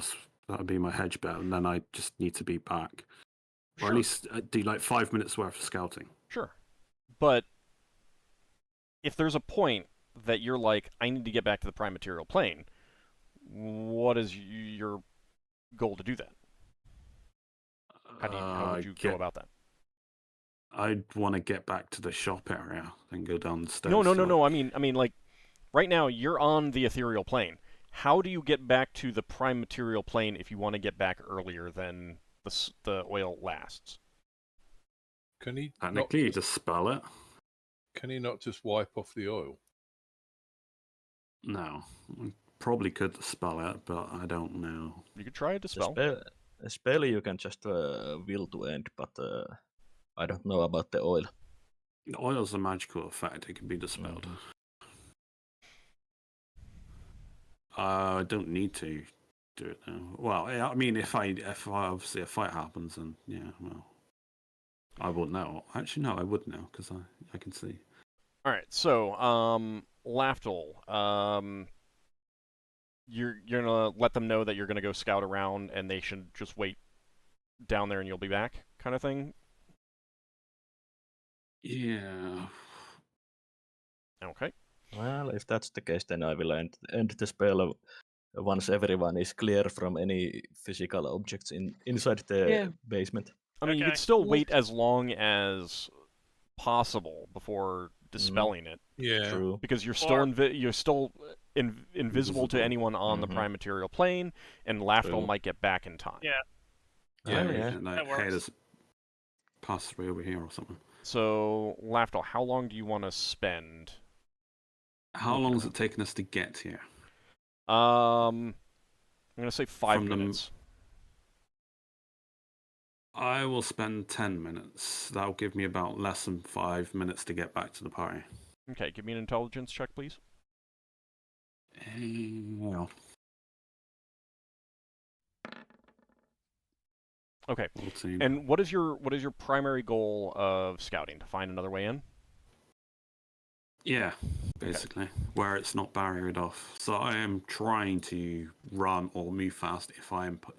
that'd be my hedge bet, and then I just need to be back. Or at least do like 5 minutes worth of scouting. Sure. But if there's a point that you're like, I need to get back to the prime material plane, what is your goal to do that? How would you go about that? I'd want to get back to the shop area and go down the stairs. No. I mean, like, right now you're on the ethereal plane. How do you get back to the prime material plane if you want to get back earlier than the oil lasts? Can he technically just spell it? Can he not just wipe off the oil? No, I probably could spell it, but I don't know. You could try a dispel. A spell you can just will to end, but I don't know about the oil. The oil's a magical effect; it can be dispelled. I don't need to do it now. Well, I mean, if obviously a fight happens, then well, I wouldn't know. Actually, no, I would know because I can see. All right, so Lafdul, you're gonna let them know that you're gonna go scout around, and they should just wait down there, and you'll be back, kind of thing. Yeah. Okay. Well, if that's the case, then I will end the spell once everyone is clear from any physical objects inside the basement. I mean, you could still wait as long as possible before dispelling it. Yeah, true. Because you're still invisible to anyone on the prime material plane, and Lafdul might get back in time. Yeah. And hey, there's passageway over here or something. So, Lafdul, how long do you want to spend? How long has it taken us to get here? I'm gonna say 5 minutes. I will spend 10 minutes. That'll give me about less than 5 minutes to get back to the party. Okay, give me an intelligence check, please. Well. Okay. 14. And what is your primary goal of scouting? To find another way in? Yeah, basically, where it's not barriered off. So I am trying to run or move fast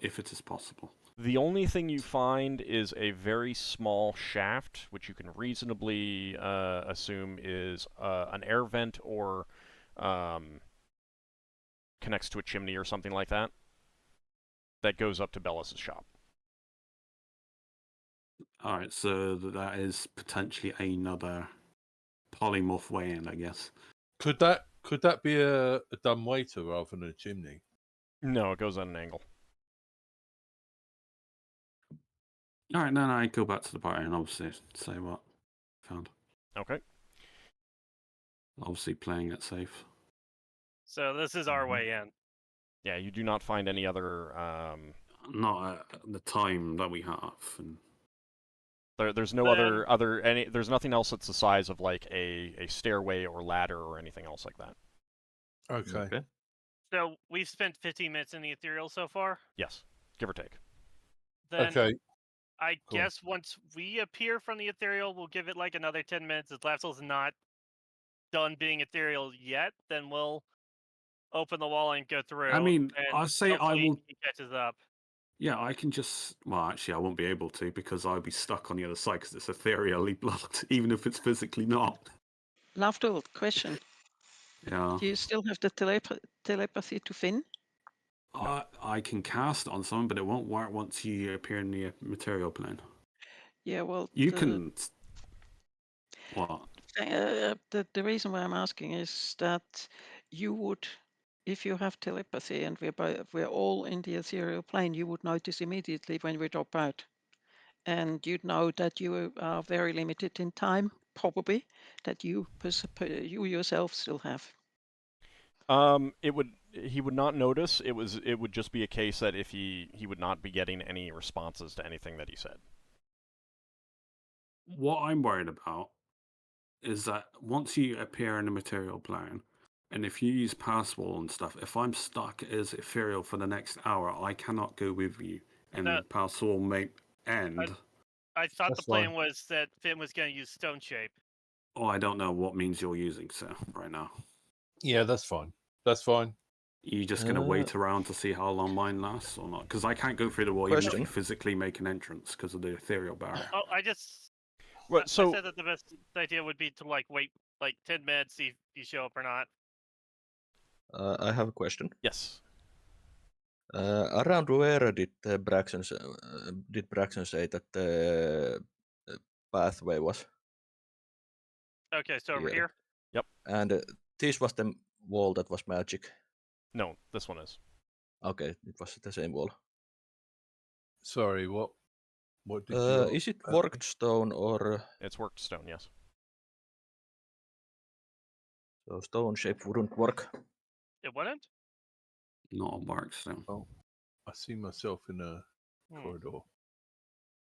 if it is possible. The only thing you find is a very small shaft, which you can reasonably assume is an air vent or connects to a chimney or something like that, that goes up to Bellis's shop. All right, so that is potentially another polymorph way in, I guess. Could that be a dumbwaiter rather than a chimney? No, it goes at an angle. All right, then I go back to the party and obviously say what I found. Okay. Obviously playing it safe. So this is our way in. Yeah, you do not find any other... Not at the time that we have. And... There's no there's nothing else that's the size of like a stairway or ladder or anything else like that. Okay. So we've spent 15 minutes in the ethereal so far? Yes, give or take. Then okay. I guess once we appear from the ethereal, we'll give it like another 10 minutes. If Lafdul's not done being ethereal yet, then we'll open the wall and go through. I mean, I'll say I will... He catches up. Yeah, I can just... Well, actually, I won't be able to because I'll be stuck on the other side because it's ethereally blocked, even if it's physically not. Lafdul, question. Yeah. Do you still have the telepathy to Finn? I can cast on someone, but it won't work once you appear in the material plane. Yeah, well... You can... What? The reason why I'm asking is that you would... If you have telepathy and we're all in the ethereal plane, you would notice immediately when we drop out. And you'd know that you are very limited in time, probably, that you yourself still have. He would not notice. It would just be a case that if he would not be getting any responses to anything that he said. What I'm worried about is that once you appear in the material plane, and if you use pass wall and stuff, if I'm stuck as ethereal for the next hour, I cannot go with you, and pass wall may end. I thought the plan was that Finn was going to use stone shape. Oh, I don't know what means you're using, sir, right now. Yeah, that's fine. That's fine. You just going to wait around to see how long mine lasts or not? Because I can't go through the wall even if you physically make an entrance because of the ethereal barrier. Oh, I said that the best idea would be to wait 10 minutes, see if you show up or not. I have a question. Yes. Around where did Braxon say that the pathway was? Okay, so over here? Yep. And this was the wall that was magic? No, this one is. Okay, it was the same wall. Sorry, what did you... Is it worked stone or... It's worked stone, yes. So stone shape wouldn't work? It wouldn't? Not on work stone. Oh, I see myself in a corridor.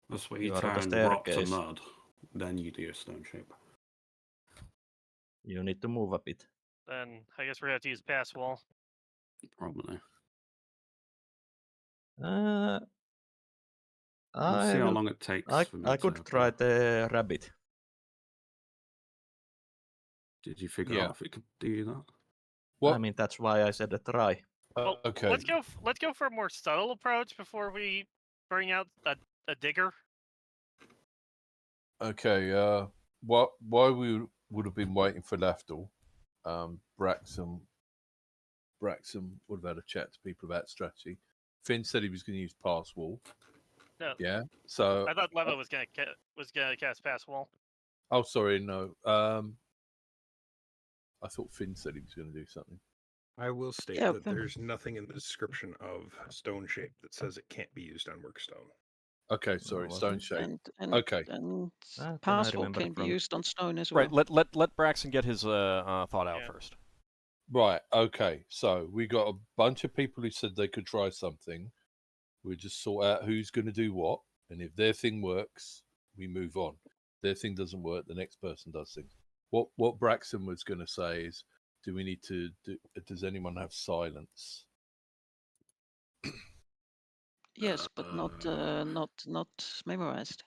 That's where you turn rock to mud, then you do a stone shape. You need to move a bit. Then I guess we're going to have to use pass wall. Probably. Let's see how long it takes for me I could try the rabbit. Did you figure out if it could do that? What? I mean, that's why I said a try. Well, okay. Let's go for a more subtle approach before we bring out a digger. Okay. Why we would have been waiting for Lafdul, Braxon would have had a chat to people about strategy. Finn said he was going to use pass wall. No. Yeah. So I thought Leva was gonna cast pass wall. Oh, sorry, no. I thought Finn said he was going to do something. I will state that there's nothing in the description of stone shape that says it can't be used on workstone. Okay, sorry, stone shape. Okay. And pass wall can be used on stone as well. Right, let Braxon get his thought out first. Right, okay. So we got a bunch of people who said they could try something. We just sort out who's going to do what, and if their thing works, we move on. If their thing doesn't work, the next person does things. What Braxon was going to say is, do we need to does anyone have silence? Yes, but not memorized.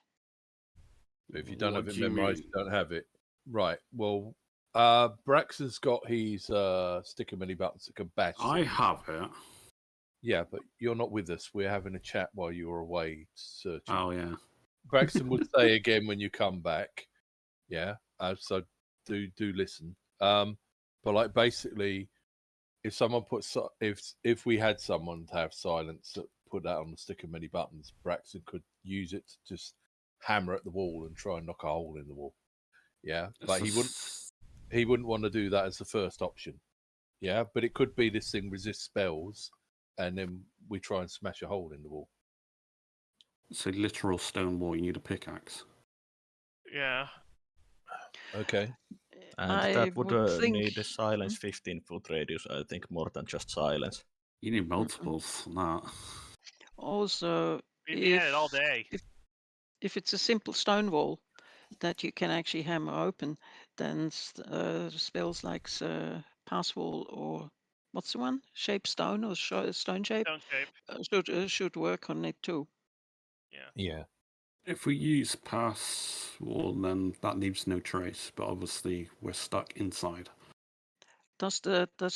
If you don't have it memorized, you don't have it. Right. Well, Braxon's got his sticker many buttons that can bash. I have it. Yeah, but you're not with us. We're having a chat while you're away searching. Oh, yeah. Braxon would say again when you come back. Yeah. So do listen. But basically, if someone puts if we had someone to have silence that put that on the stick of many buttons, Braxon could use it to just hammer at the wall and try and knock a hole in the wall. Yeah, but he wouldn't want to do that as the first option. Yeah, but it could be this thing resists spells, and then we try and smash a hole in the wall. So literal stone wall, you need a pickaxe. Yeah. Okay. And that would need a silence 15-foot radius, I think, more than just silence. You need multiples, not. Also, we'd be at it all day. If it's a simple stone wall that you can actually hammer open, then spells like pass wall or what's the one? Shape stone or stone shape? Stone shape. Should work on it too. Yeah. If we use pass wall, then that leaves no trace, but obviously we're stuck inside. Does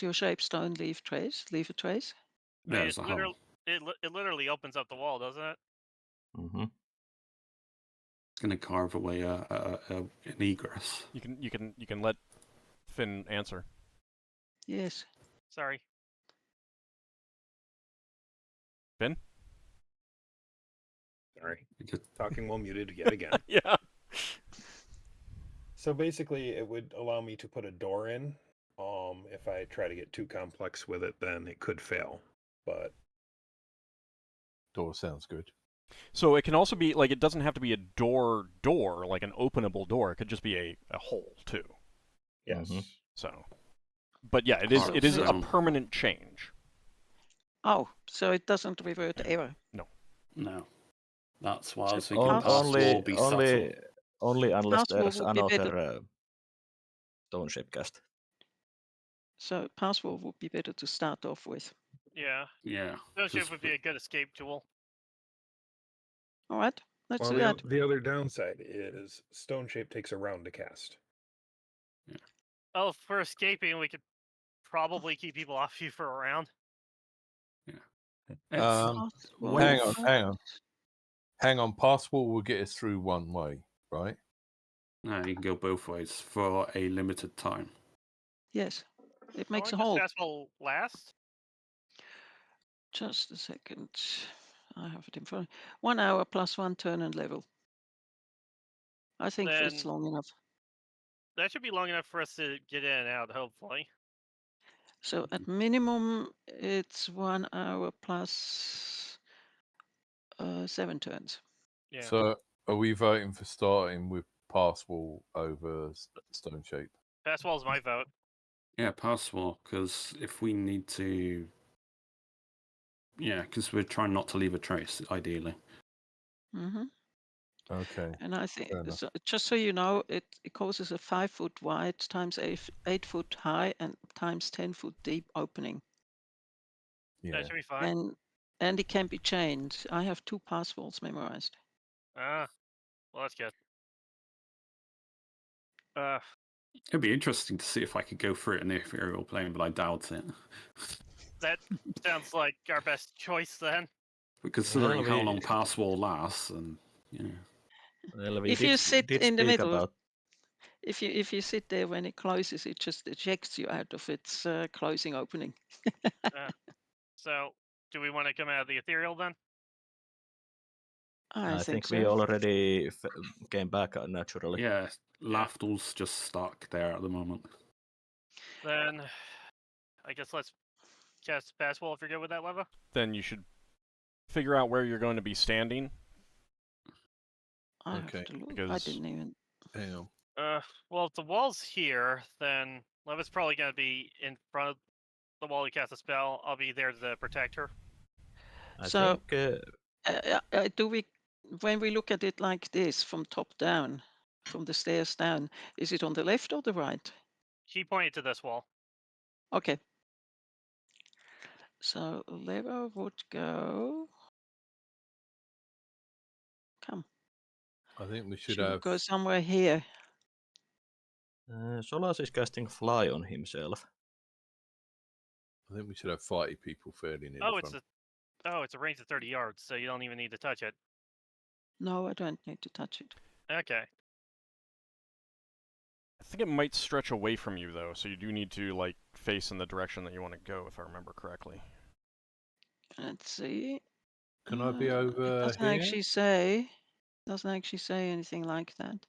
your shape stone leave a trace? There's a hole. It literally opens up the wall, doesn't it? Mm-hmm. It's going to carve away an egress. You can let Finn answer. Yes. Sorry. Finn? Sorry. Talking while muted yet again. Yeah. So basically, it would allow me to put a door in. If I try to get too complex with it, then it could fail. But Door sounds good. So it can also be, like, it doesn't have to be a door, like an openable door. It could just be a hole, too. yes. Mm-hmm. So, but yeah, it is a permanent change. Oh, so it doesn't revert ever? No. That's why I was So thinking pass wall will be subtle. Only unless Pass wall there's would be better. another stone shape cast. So password would be better to start off with. Yeah. Yeah. Stone shape would be a good escape tool. All right, let's Well, do that. the other downside is stone shape takes a round to cast. Yeah. Oh, for escaping, we could probably keep people off you for a round. Yeah. Hang on. Pass wall will get us through one way, right? No, you can go both ways for a limited time. Yes, it makes a How long hole. does fastball last? Just a second. I have it in front. 1 hour plus 1 turn and level. I think it's Then long enough. that should be long enough for us to get in and out, hopefully. So at minimum, it's 1 hour plus 7 turns. Yeah. So are we voting for starting with pass wall over stone shape? Fastball is my vote. Yeah, pass wall, because if we need to... Yeah, because we're trying not to leave a trace, ideally. Mm-hmm. Okay. And I think, so, just so you know, it causes a 5 foot wide times 8 foot high and times 10 foot deep opening. Yeah. That should be fine. And it can be chained. I have 2 pass walls memorized. Well, that's good. It'd be interesting to see if I could go through it in the ethereal plane, but I doubt it. That sounds like our best choice then. But considering how long pass wall lasts, and Well, if you sit in the middle, if you sit there when it closes, it just ejects you out of its closing opening. So, do we want to come out of the ethereal then? I think so. we already came back naturally. Yeah, Lafdul's just stuck there at the moment. Then, I guess let's cast Fastball if you're good with that, Leva. Then you should figure out where you're going to be standing. I have to look. I didn't even. Hang on. Well, if the wall's here, then Leva's probably going to be in front of the wall to cast a spell. I'll be there to protect her. I think, do we, when we look at it like this, from top down, from the stairs down, is it on the left or the right? She pointed to this wall. Okay. So Leva would go. Come. I think we She should would go somewhere here. Solas is casting Fly on himself. I think we should have 40 people fairly near the front. It's a range of 30 yards, so you don't even need to touch it. No, I don't need to touch it. Okay. I think it might stretch away from you, though, so you do need to, like, face in the direction that you want to go, if I remember correctly. Let's see. Can I be over it doesn't here? Doesn't actually say anything like that.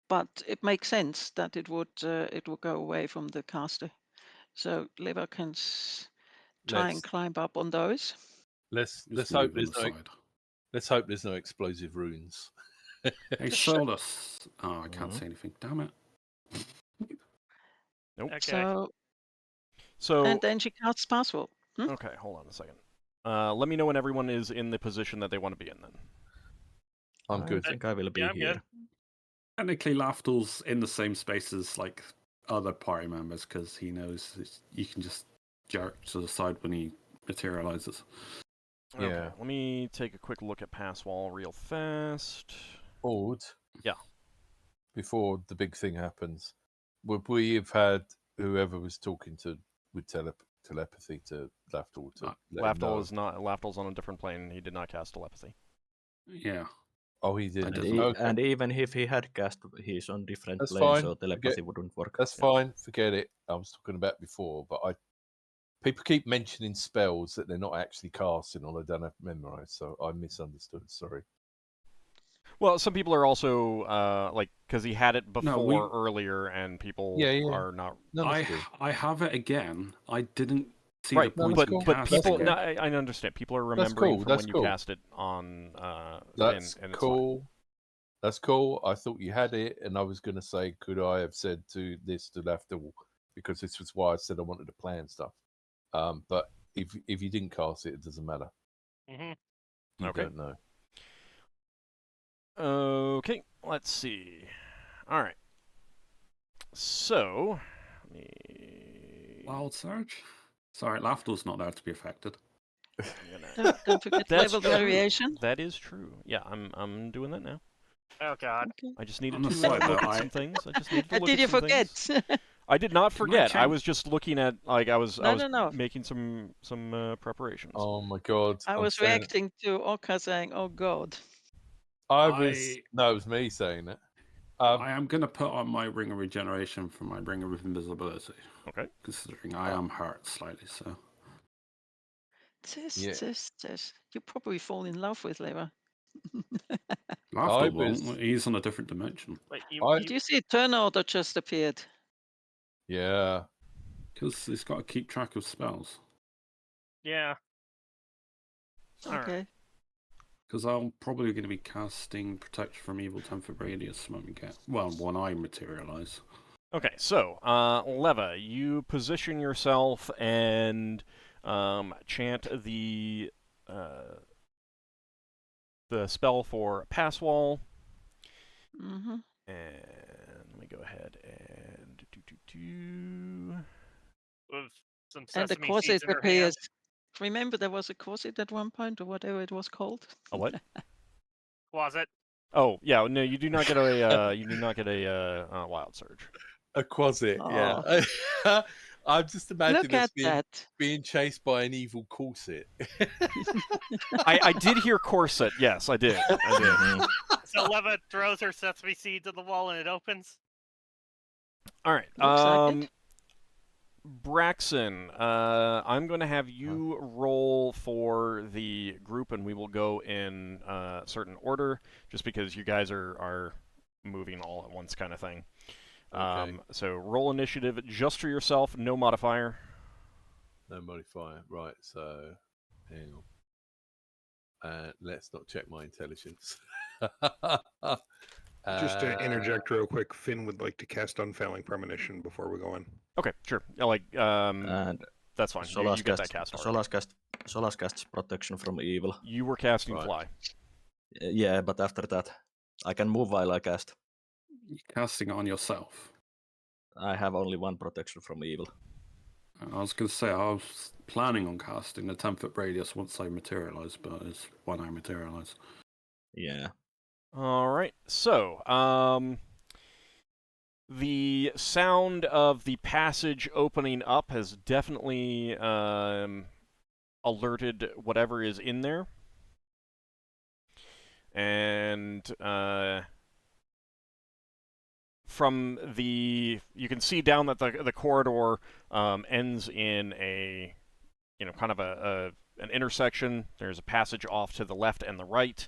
But it makes sense that it would go away from the caster. So Leva can try and climb up on those. Let's hope there's no explosive runes. Hey, Solas. Oh, I can't say anything. Damn it. Nope. Okay. So and then she casts password. Okay, hold on a second. Let me know when everyone is in the position that they want to be in. Then I'm good. I think I will be here. Good. Technically, Lafdul's in the same space as like other party members because he knows you can just jerk to the side when he materializes. Okay, yeah. Let me take a quick look at pass wall real fast. Ord. Yeah. Before the big thing happens, would we have had whoever was talking to with telepathy to Lafdul to Lafdul's on a different plane. He did not cast telepathy. Yeah. Oh, he didn't. And even if he had cast, he's on different That's planes, fine. so telepathy wouldn't work. That's fine. Forget it. I was talking about before, but people keep mentioning spells that they're not actually casting or they don't have memorized, so I misunderstood. Sorry. Well, some people are also because he had it before earlier, and people are not. No, I have it again. I didn't see right, the point but people. it. No, I understand. People are remembering from when you cast it on. That's cool. That's cool. I thought you had it, and I was going to say, could I have said to Lafdul, because this was why I said I wanted to plan stuff. But if you didn't cast it, it doesn't matter. Mm-hmm. You don't know. Okay, let's see. All right. So, Wild Surge? Sorry, Lafdul's not there to be affected. Don't forget level variation. That is true. Yeah, I'm doing that now. Oh God! Okay. I just needed to look at some things. I just needed to look did at you some forget? things. I did not forget. I was just looking at I was making some preparations. Oh my God! I was reacting to Ockar saying, "Oh God." No, it was me saying it. I am going to put on my Ring of Regeneration for my Ring of Invisibility. Okay. Considering I am hurt slightly, so. You probably fall in love with Leva. Lafdul won't. He's on a different dimension. Wait, Did you see Turn Order just appeared? Yeah. Because he's got to keep track of spells. Yeah. Okay. Because I'm probably going to be casting Protection from Evil 10-foot radius when we get, when I materialize. Okay, so, Leva, you position yourself and chant the spell for Pass Wall. Mm-hmm. And let me go ahead and With some and the corset appears. Remember, there was a corset at one point, or whatever it was called. A what? Closet. Oh yeah, no, you do not get a Wild Surge. A quasit, yeah. I'm just imagining being chased by an evil corset. I did hear corset. Yes, I did. So Leva throws her sesame seed to the wall and it opens. All right. Looks like it. Braxon, I'm going to have you roll for the group, and we will go in certain order, just because you guys are moving all at once, kind of thing. Okay. So roll initiative just for yourself, no modifier. No modifier, right? So, hang on. Let's not check my intelligence. Just to interject real quick, Finn would like to cast Unfailing Premonition before we go in. Okay, sure. That's fine. You get that cast. Solas casts Protection from Evil. You were casting Fly. Yeah, but after that, I can move while I cast. You're casting on yourself. I have only one Protection from Evil. I was going to say, I was planning on casting the 10-foot radius once I materialize, but it's when I materialize. Yeah. All right. So, the sound of the passage opening up has definitely alerted whatever is in there. And from you can see down that the corridor ends in a, kind of an intersection. There's a passage off to the left and the right,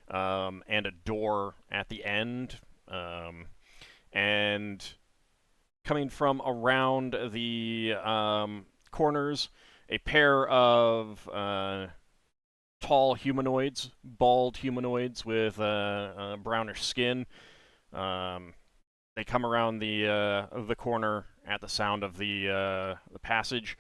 and a door at the end. And coming from around the corners, a pair of tall humanoids, bald humanoids with brownish skin. They come around the corner at the sound of the passage,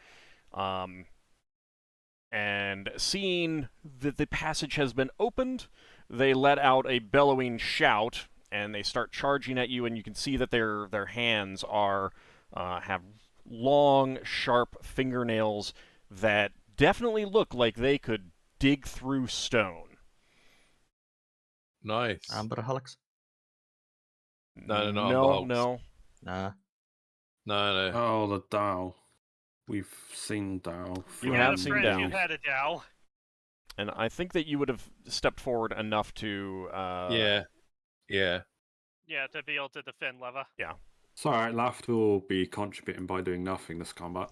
and seeing that the passage has been opened, they let out a bellowing shout, and they start charging at you. And you can see that their hands have long, sharp fingernails that definitely look like they could dig through stone. Nice. Amber Hulks? No. Nah. Oh, the Dow. We've seen Dow. You I have had a seen friend Dow. who had a Dow. And I think that you would have stepped forward enough to... Yeah. Yeah, to be able to defend Leva. Yeah. It's alright, Lafdul will be contributing by doing nothing this combat.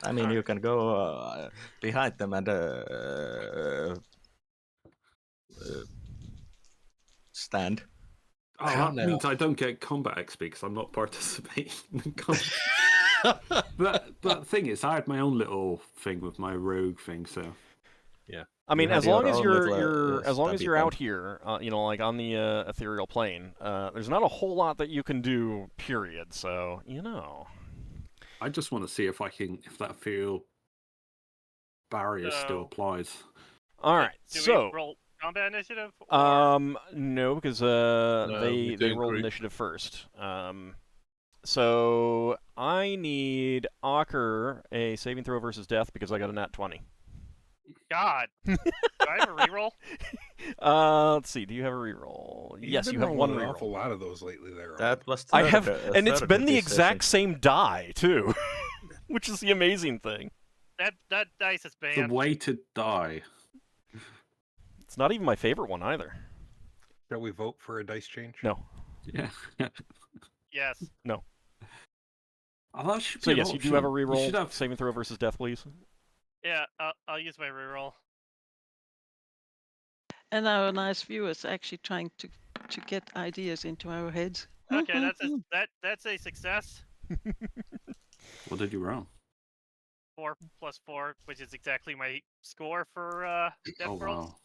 I mean, you can go behind them and stand. Oh, that means I don't get combat XP because I'm not participating in combat. But thing is, I had my own little thing with my rogue thing, so yeah. I mean, You as have long your as own you're little, as long as stabby you're out thing. here, you know, like on the ethereal plane, there's not a whole lot that you can do. Period. So you know. I just want to see if that ethereal barrier still applies. All right. Do So we roll combat initiative? Or... no, because we they do rolled group. initiative first. So I need Ockar a saving throw versus death because I got a nat 20. God. Do I have a reroll? Let's see. Do you have a reroll? You've Yes, been you have one rolling an reroll. awful lot of those lately there. That was I third, have, and it's third been the this exact session. same die too, which is the amazing thing. That dice is The banned. way to die. It's not even my favorite one either. Shall we vote for a dice change? No. Yeah. Yes. No. Oh, that should be So an yes, you do have a option. We should reroll. have... Saving throw versus death, please. Yeah, I'll use my reroll. And our nice viewers actually trying to get ideas into our heads. Okay, that's a success. What did you roll? 4 plus 4, which is exactly my score for death Oh, rolls. wow.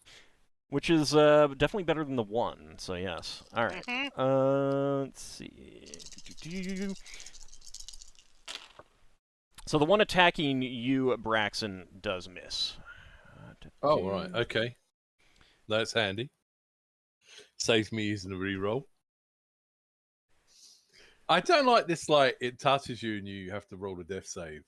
Which is definitely better than the 1. So yes. All right. Let's see. So the one attacking you, Braxon, does miss. Oh, right. Okay. That's handy. Saves me using a reroll. I don't like this, like, it touches you and you have to roll a death save.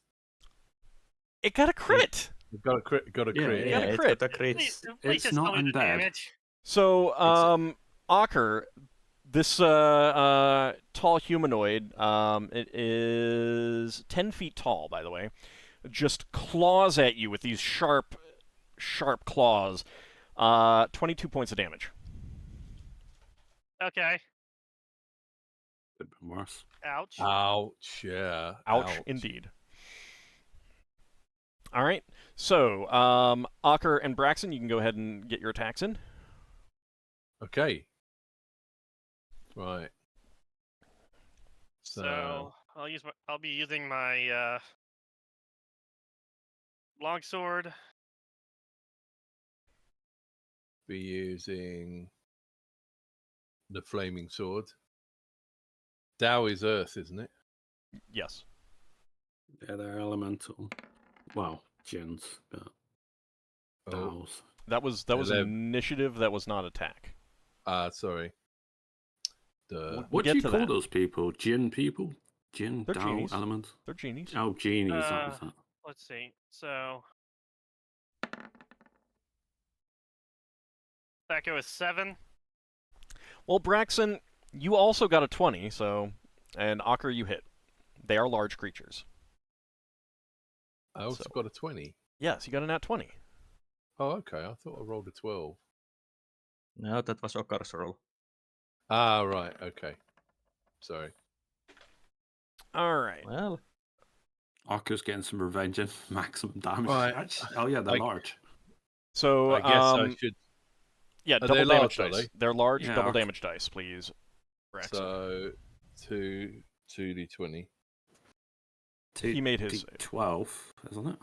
It got a crit! You've got a crit. Yeah, Yeah, it's it's crit. got a crit. Please It's just not tell me the undead. damage. So, Ockar, this tall humanoid, it is 10 feet tall, by the way, just claws at you with these sharp claws. 22 points of damage. Okay. Could have been worse. Ouch. Ouch, yeah. Ouch, indeed. All right. So, Ockar and Braxon, you can go ahead and get your attacks in. Okay. Right. So I'll be using my longsword. Be using the flaming sword. Dow is earth, isn't it? Yes. Yeah, they're elemental. Well, gins, but Dows. That was initiative. That was not attack. Sorry. What do you call those people? Jin people? Jin, They're Dow, genies. elements? They're genies. Oh, genies, that was that. Let's see. So that goes 7. Well, Braxon, you also got a 20, so, and Ockar, you hit. They are large creatures. I also got a 20. Yes, you got a nat 20. Oh, okay. I thought I rolled a 12. No, that was Ockar's roll. Ah, right. Okay. Sorry. All right. Well, Okka's getting some revenge and maximum damage. Right. Oh, yeah, they're large. So, I guess I should. Yeah, Are double they damage large, are dice. they? They're large, Yeah, double okay. damage dice, please. Braxon. So, 2d20. He made his save. 12, isn't it?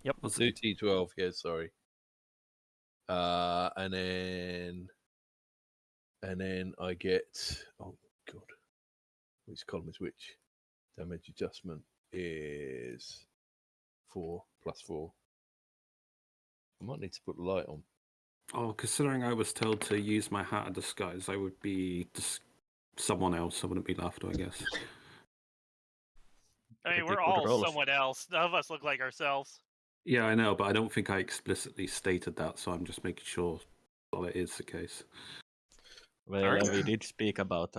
Yep. What's it? 2d12, yeah, sorry. And then I get, oh god, which column is which? Damage adjustment is 4 plus 4. I might need to put the light on. Oh, considering I was told to use my hat of disguise, I would be someone else. I wouldn't be Lafdul, I guess. I mean, Pretty we're good all rolls. someone else. None of us look like ourselves. Yeah, I know, but I don't think I explicitly stated that, so I'm just making sure that it is the case. well, Alright. we did speak about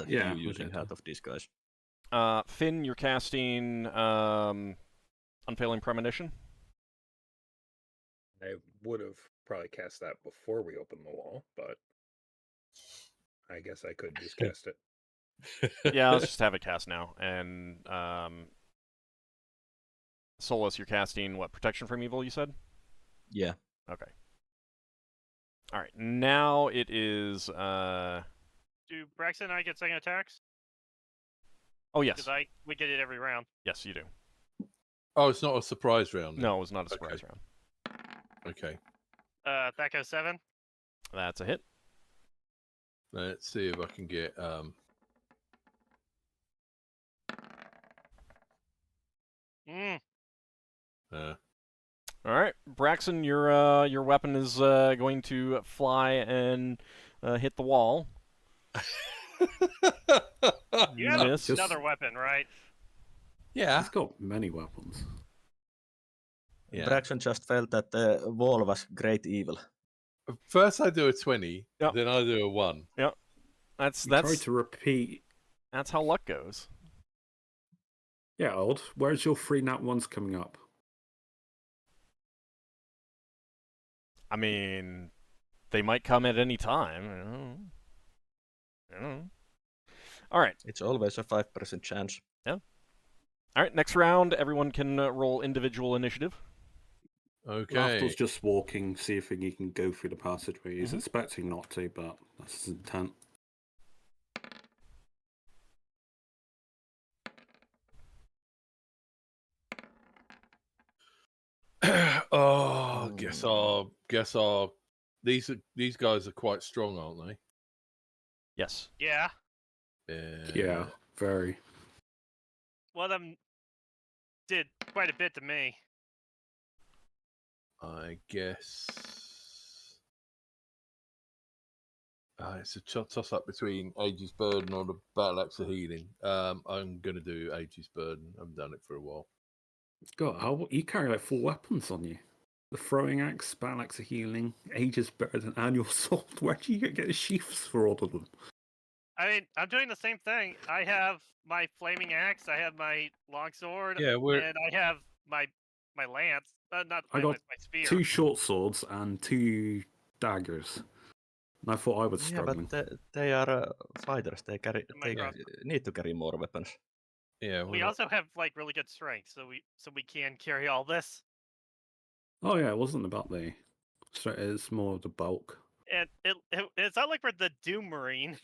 Yeah, you we using did. Hat of Disguise. Finn, you're casting Unfailing Premonition. I would have probably cast that before we opened the wall, but I guess I could just cast it. Yeah, let's just have it cast now. And Solas, you're casting what? Protection from Evil, you said? Yeah. Okay. All right. Now it is. Do Braxon and I get second attacks? Oh yes. Because we get it every round. Yes, you do. Oh, it's not a surprise round. Then. No, it was not a surprise round. Okay. That goes 7. That's a hit. Let's see if I can get. All right, Braxon, your weapon is going to fly and hit the wall. You have another weapon, right? Yeah. He's got many weapons. Yeah. Braxon just felt that the wall was great evil. First I do a 20, yep. Then I do a 1. Yep. That's try to repeat. That's how luck goes. Yeah, Old. Where's your 3 nat 1s coming up? I mean, they might come at any time. I don't know. All right. It's always a 5% chance. Yeah. All right, next round, everyone can roll individual initiative. Okay. Lafdul's just walking, see if he can go through the passageway. He's expecting not to, but that's his intent. Guess our these guys are quite strong, aren't they? Yes. Yeah. Yeah, very. One of them did quite a bit to me. I guess it's a toss up between Aegis Burden or the Battle Axe of Healing. I'm gonna do Aegis Burden. I've done it for a while. God, you carry like 4 weapons on you. The throwing axe, battle axe of healing, Aegis Burden, and your sword. Where do you get the sheaths for all of them? I mean, I'm doing the same thing. I have my flaming axe, I have my longsword, Yeah, and I have my lance. I got my spear. 2 short swords and 2 daggers. And I thought I was struggling. Yeah, but they are fighters. They need to carry more weapons. Yeah, we also have like really good strength, so we can carry all this. Oh yeah, it wasn't about the. It's more the bulk. And it's not like we're the Doom Marine,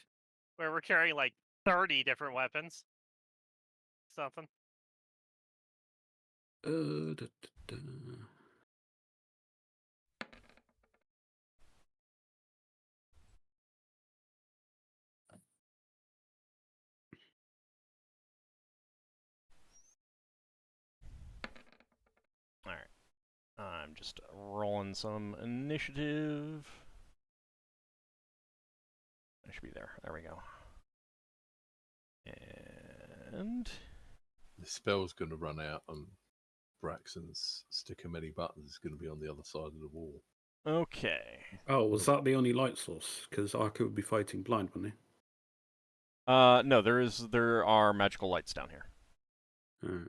where we're carrying like 30 different weapons. Something. All right. I'm just rolling some initiative. I should be there. There we go. And the spell's going to run out, and Braxon's stick of many buttons is going to be on the other side of the wall. Okay. Oh, was that the only light source? Because Arka would be fighting blind, wouldn't he? No, there are magical lights down here. Right.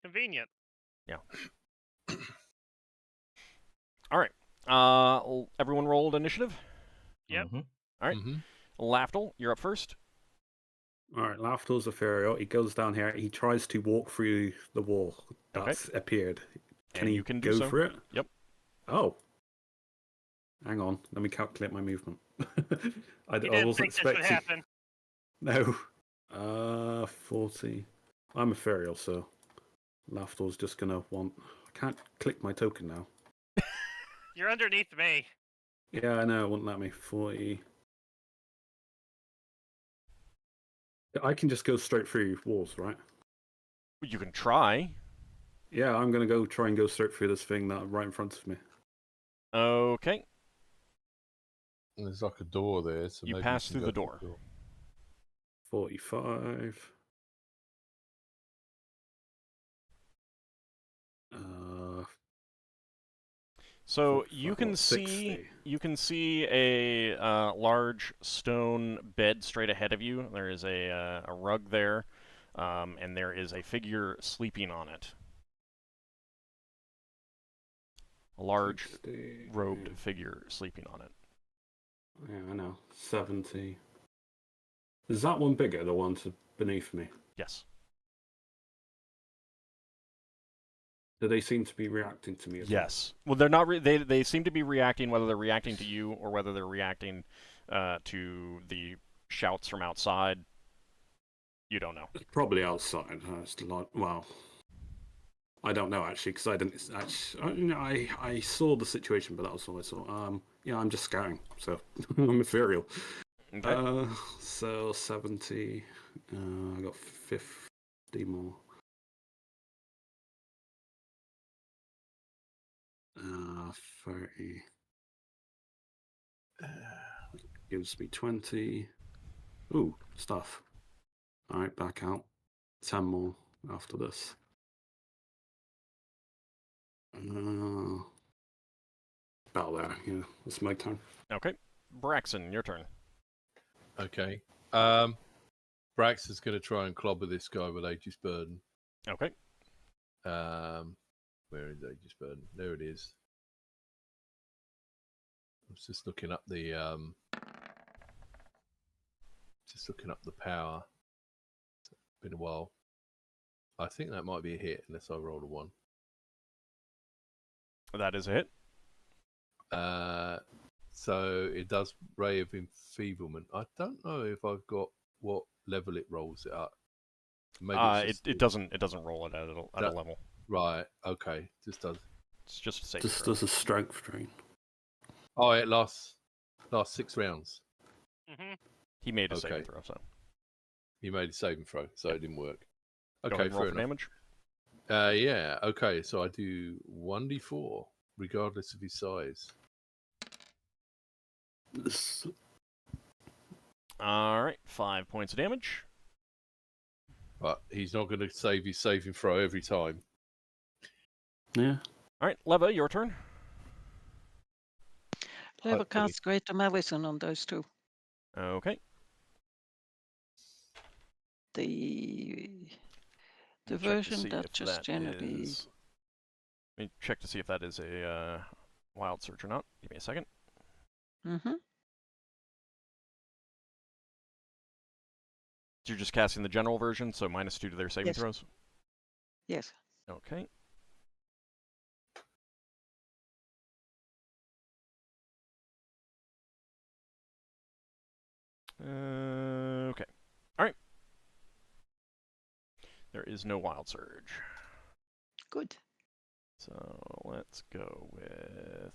Convenient. Yeah. All right. Everyone rolled initiative? Yep. Mm-hmm. All right. Lafdul, you're up first. All right, Lafdul's a Furio. He goes down here. He tries to walk through the wall that's appeared. Can he can go through it? Yep. Oh. Hang on. Let me calculate my movement. I didn't wasn't think this would expecting. happen. No. 40. I'm a Furio, so Lafdul's just going to want... I can't click my token now. You're underneath me. Yeah, I know. It wouldn't let me. 40. I can just go straight through walls, right? You can try. Yeah, I'm going to try and go straight through this thing that right in front of me. Okay. There's like a door there. So you maybe pass through the door. 45. So you can see a large stone bed straight ahead of you. There is a rug there. and there is a figure sleeping on it. A large, 60, robed figure sleeping on it. Yeah, I know. 70. Is that one bigger, the one beneath me? Yes. Do they seem to be reacting to me as yes. Well, they're not. They seem to be reacting, whether they're reacting to you or whether they're reacting to the shouts from outside. You don't know. It's probably outside. Well, I don't know actually, because I didn't. Actually, I saw the situation, but that was all I saw. Yeah, I'm just scouting, so I'm ethereal. Okay. So 70. I got 50 more. 30. Gives me 20. Ooh, stuff. All right, back out. 10 more after this. About there, yeah. It's my turn. Okay. Braxon, your turn. Okay. Braxon's going to try and clobber this guy with Aegis Burden. Okay. Where is Aegis Burden? There it is. I was just looking up the power. It's been a while. I think that might be a hit unless I roll a 1. That is a hit. So it does Ray of Enfeeblement. I don't know if I've got what level it rolls it up. Maybe it doesn't roll it at a level. Right. Okay. Just does. It's just a save. Just does a strength drain. Oh, it lasts 6 rounds. Mm-hmm. He made a saving throw, so he made a saving throw, so it didn't work. Okay, okay, roll for damage. Yeah. Okay, so I do 1d4 regardless of his size. All right, 5 points of damage. But he's not going to save his saving throw every time. Yeah. All right, Leva, your turn. Leva casts Greater Medicine on those two. Okay. The version that just generally... Let me check to see if that is a wild search or not. Give me a second. Mm-hmm. You're just casting the general version, so -2 to their saving throws? Yes. Okay. Okay. All right. There is no wild surge. Good. So let's go with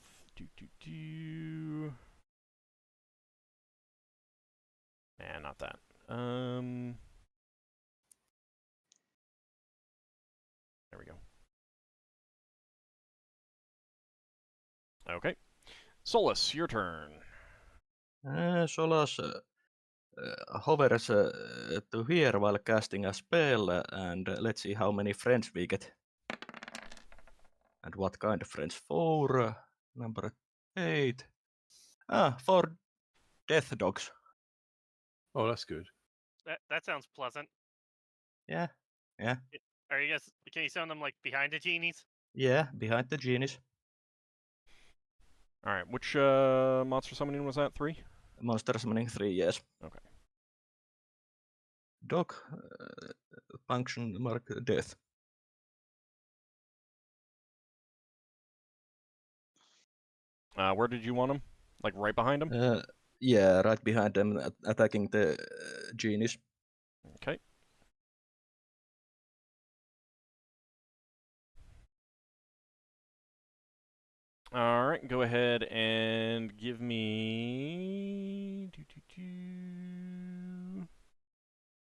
and not that. There we go. Okay. Solas, your turn. Solas hovers to here while casting a spell, and let's see how many friends we get. And what kind of friends? 4, number 8. 4 death dogs. Oh, that's good. That sounds pleasant. Yeah. Are you guys? Can you sound them like behind the genies? Yeah, behind the genies. All right. Which monster summoning was that? 3? Monster summoning 3, yes. Okay. Dog function mark death. Where did you want him? Like right behind him? Yeah, right behind them, attacking the genies. Okay. All right, go ahead and give me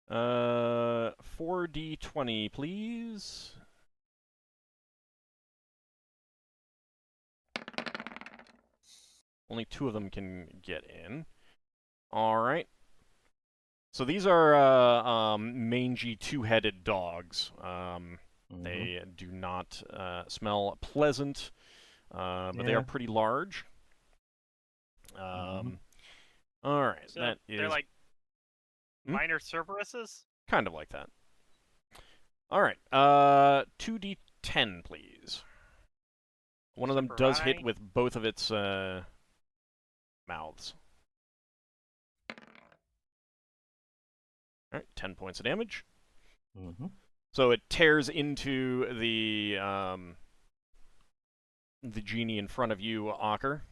4d20, please. Only 2 of them can get in. All right. So these are mangy 2-headed dogs. They do not smell pleasant. But they are pretty large. All right, so they're like minor Cerberuses? kind of like that. All right. 2d10, please. One of them does hit with both of its mouths. All right, 10 points of damage. Mm-hmm. So it tears into the genie in front of you, Ockar.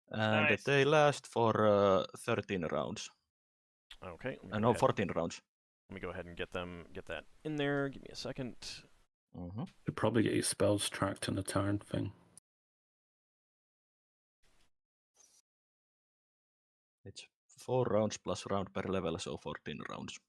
And Nice. they last for 13 rounds. Okay. No, 14 rounds. Let me go ahead and get that in there. Give me a second. Mm-hmm. You'd probably get your spells tracked in a turn thing. It's 4 rounds plus round per level, so 14 rounds.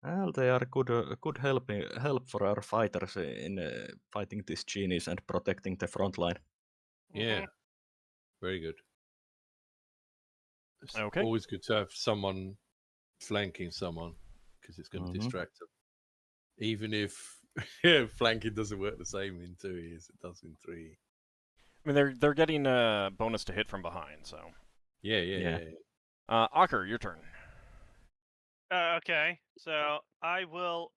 Well, they are good help for our fighters in fighting these genies and protecting the front line. Yeah, very good. It's Okay. always good to have someone flanking someone because it's going to distract them. Even if flanking doesn't work the same in 2E as it does in 3E. I mean, they're getting a bonus to hit from behind, so. Yeah. Ockar, your turn. Okay, so I will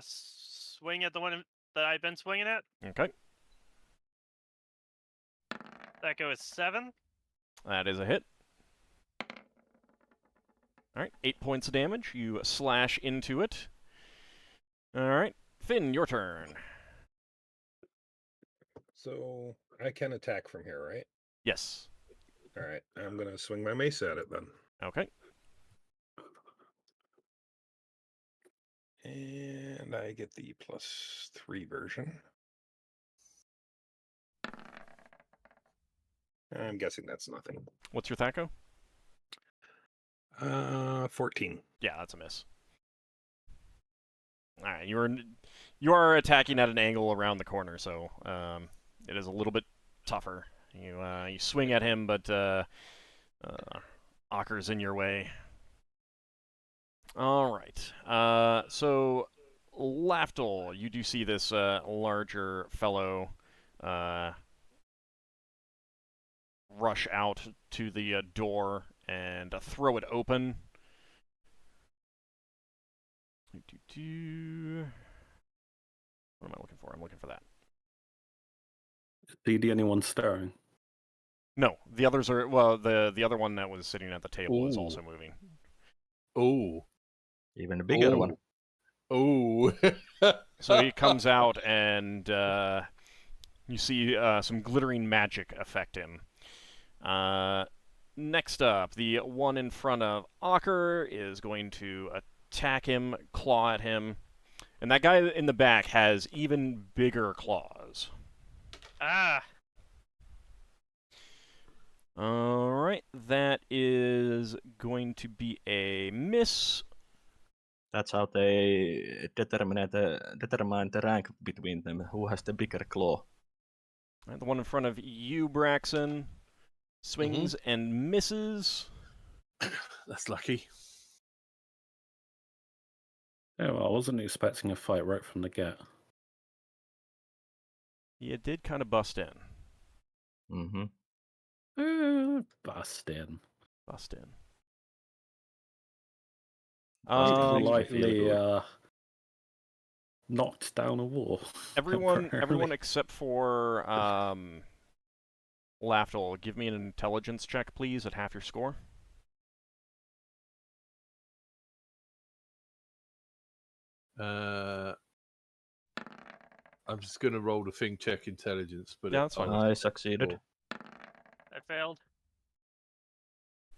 swing at the one that I've been swinging at. Okay. That goes 7. That is a hit. All right, 8 points of damage. You slash into it. All right, Finn, your turn. So I can attack from here, right? Yes. All right, I'm going to swing my mace at it then. Okay. And I get the +3 version. I'm guessing that's nothing. What's your THAC-O? 14. Yeah, that's a miss. All right, you are attacking at an angle around the corner, so it is a little bit tougher. You swing at him, but Ockar's in your way. All right. So Lafdul, you do see this larger fellow rush out to the door and throw it open. What am I looking for? I'm looking for that. Is the only one staring? No, the others are. Well, the other one that was sitting at the table is Ooh. also moving. Oh. Even a bigger one. Oh. So he comes out and you see some glittering magic affect him. Next up, the one in front of Ockar is going to attack him, claw at him. And that guy in the back has even bigger claws. Ah! Alright, that is going to be a miss. That's how they determine the rank between them. Who has the bigger claw? Right, the one in front of you, Braxon, swings and misses. That's lucky. Yeah, well, I wasn't expecting a fight right from the get. You did kind of bust in. Bust in. Bust in. Politely knocked down a wall. Everyone except for Lafdul, give me an intelligence check, please, at half your score. I'm just going to roll the thing, check intelligence, but Yeah, that's fine. I succeeded. I failed.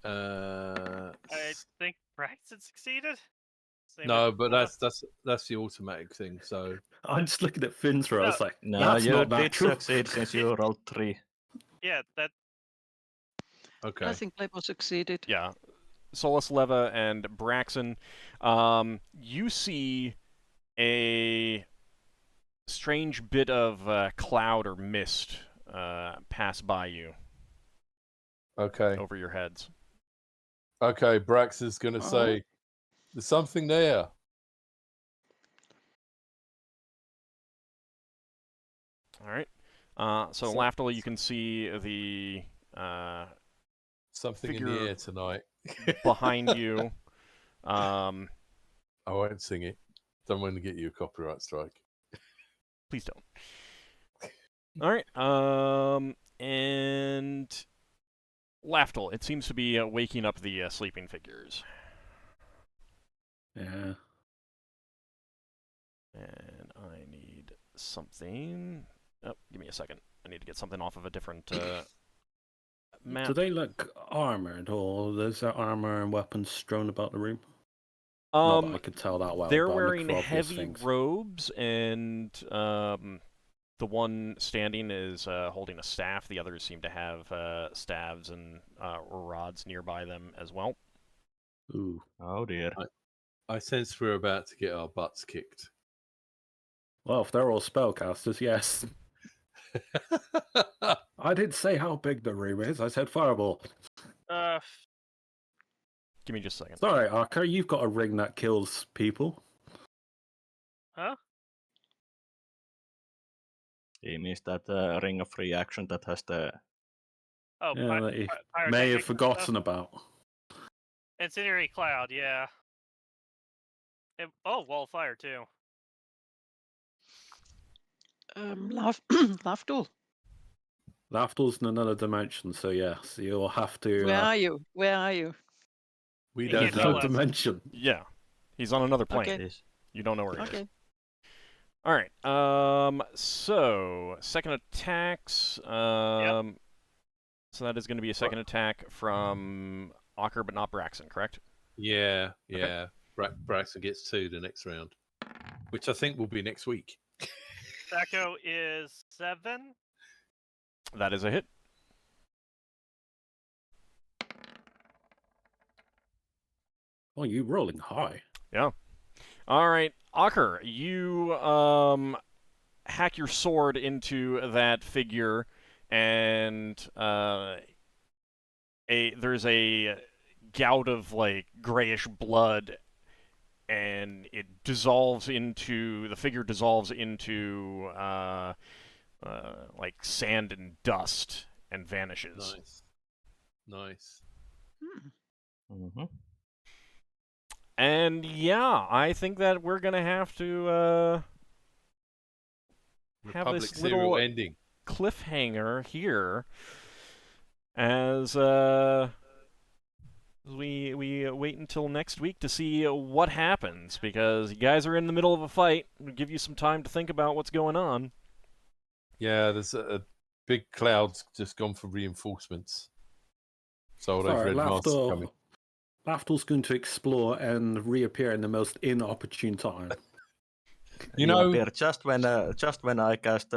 I think Braxton succeeded. No, but that's the automatic thing. So I'm just looking at Finn's roll. I was like, no, that's you not did natural. succeed since you rolled 3. Yeah, that. okay. I think Lebo succeeded. Yeah. Solas, Leva, and Braxon, you see a strange bit of cloud or mist pass by you. Okay. Over your heads. Okay, Brax is going to say, there's something there. All right. So Lafdul, you can see the something in the air tonight behind you. I won't sing it. Don't want to get you a copyright strike. Please don't. All right. And Lafdul, it seems to be waking up the sleeping figures. Yeah. And I need something. Oh, give me a second. I need to get something off of a different map. Do they look armored, or there's there armor and weapons strewn about the room? Not that I could tell that well. They're but wearing for obvious heavy things. robes, and the one standing is holding a staff. The others seem to have staves and rods nearby them as well. Ooh. Oh dear. I sense we're about to get our butts kicked. Well, if they're all spellcasters, yes. I didn't say how big the room is. I said fireball. Give me just a second. Sorry, Ockar, you've got a ring that kills people. Huh? He means that ring of reaction that has the... Oh, Yeah, that you may have forgotten about. Incendiary cloud, yeah. Wall of fire too. Lafdul. Lafdul's in another dimension, so yes, you'll have to. Where are you? Where are you? We He don't can't know. tell Another us. dimension. Yeah, he's on another plane. Okay. You don't know where he is. Okay. All right. So second attacks. Yep. So that is going to be a second attack from Ockar, but not Braxon, correct? Yeah. Braxon gets 2 the next round, which I think will be next week. Sacco is 7. That is a hit. Oh, you rolling high. Yeah. All right, Ockar, you hack your sword into that figure, and there's a gout of like grayish blood, and the figure dissolves into like sand and dust and vanishes. Nice. Mm-hmm. And yeah, I think that we're gonna have to have Republic this serial little ending cliffhanger here as we wait until next week to see what happens, because you guys are in the middle of a fight. It'll give you some time to think about what's going on. Yeah, there's a big cloud's just gone for reinforcements. So those red masks are coming. Lafdul's going to explore and reappear in the most inopportune time. You know, just when I cast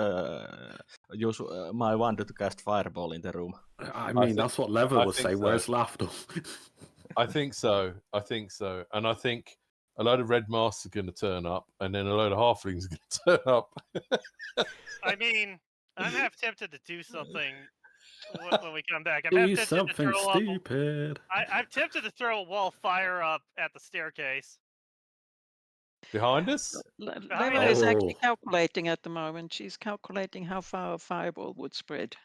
use my wand to cast fireball in the room. I mean, that's what Lever would say. So. Where's Lafdul? I think so, and I think a load of red masks are going to turn up, and then a load of halflings are going to turn up. I mean, I'm half tempted to do something when we come back. I'm do half something to throw stupid. I'm tempted to throw a wall of fire up at the staircase. Behind us? Lever is actually calculating at the moment. She's calculating how far a fireball would spread.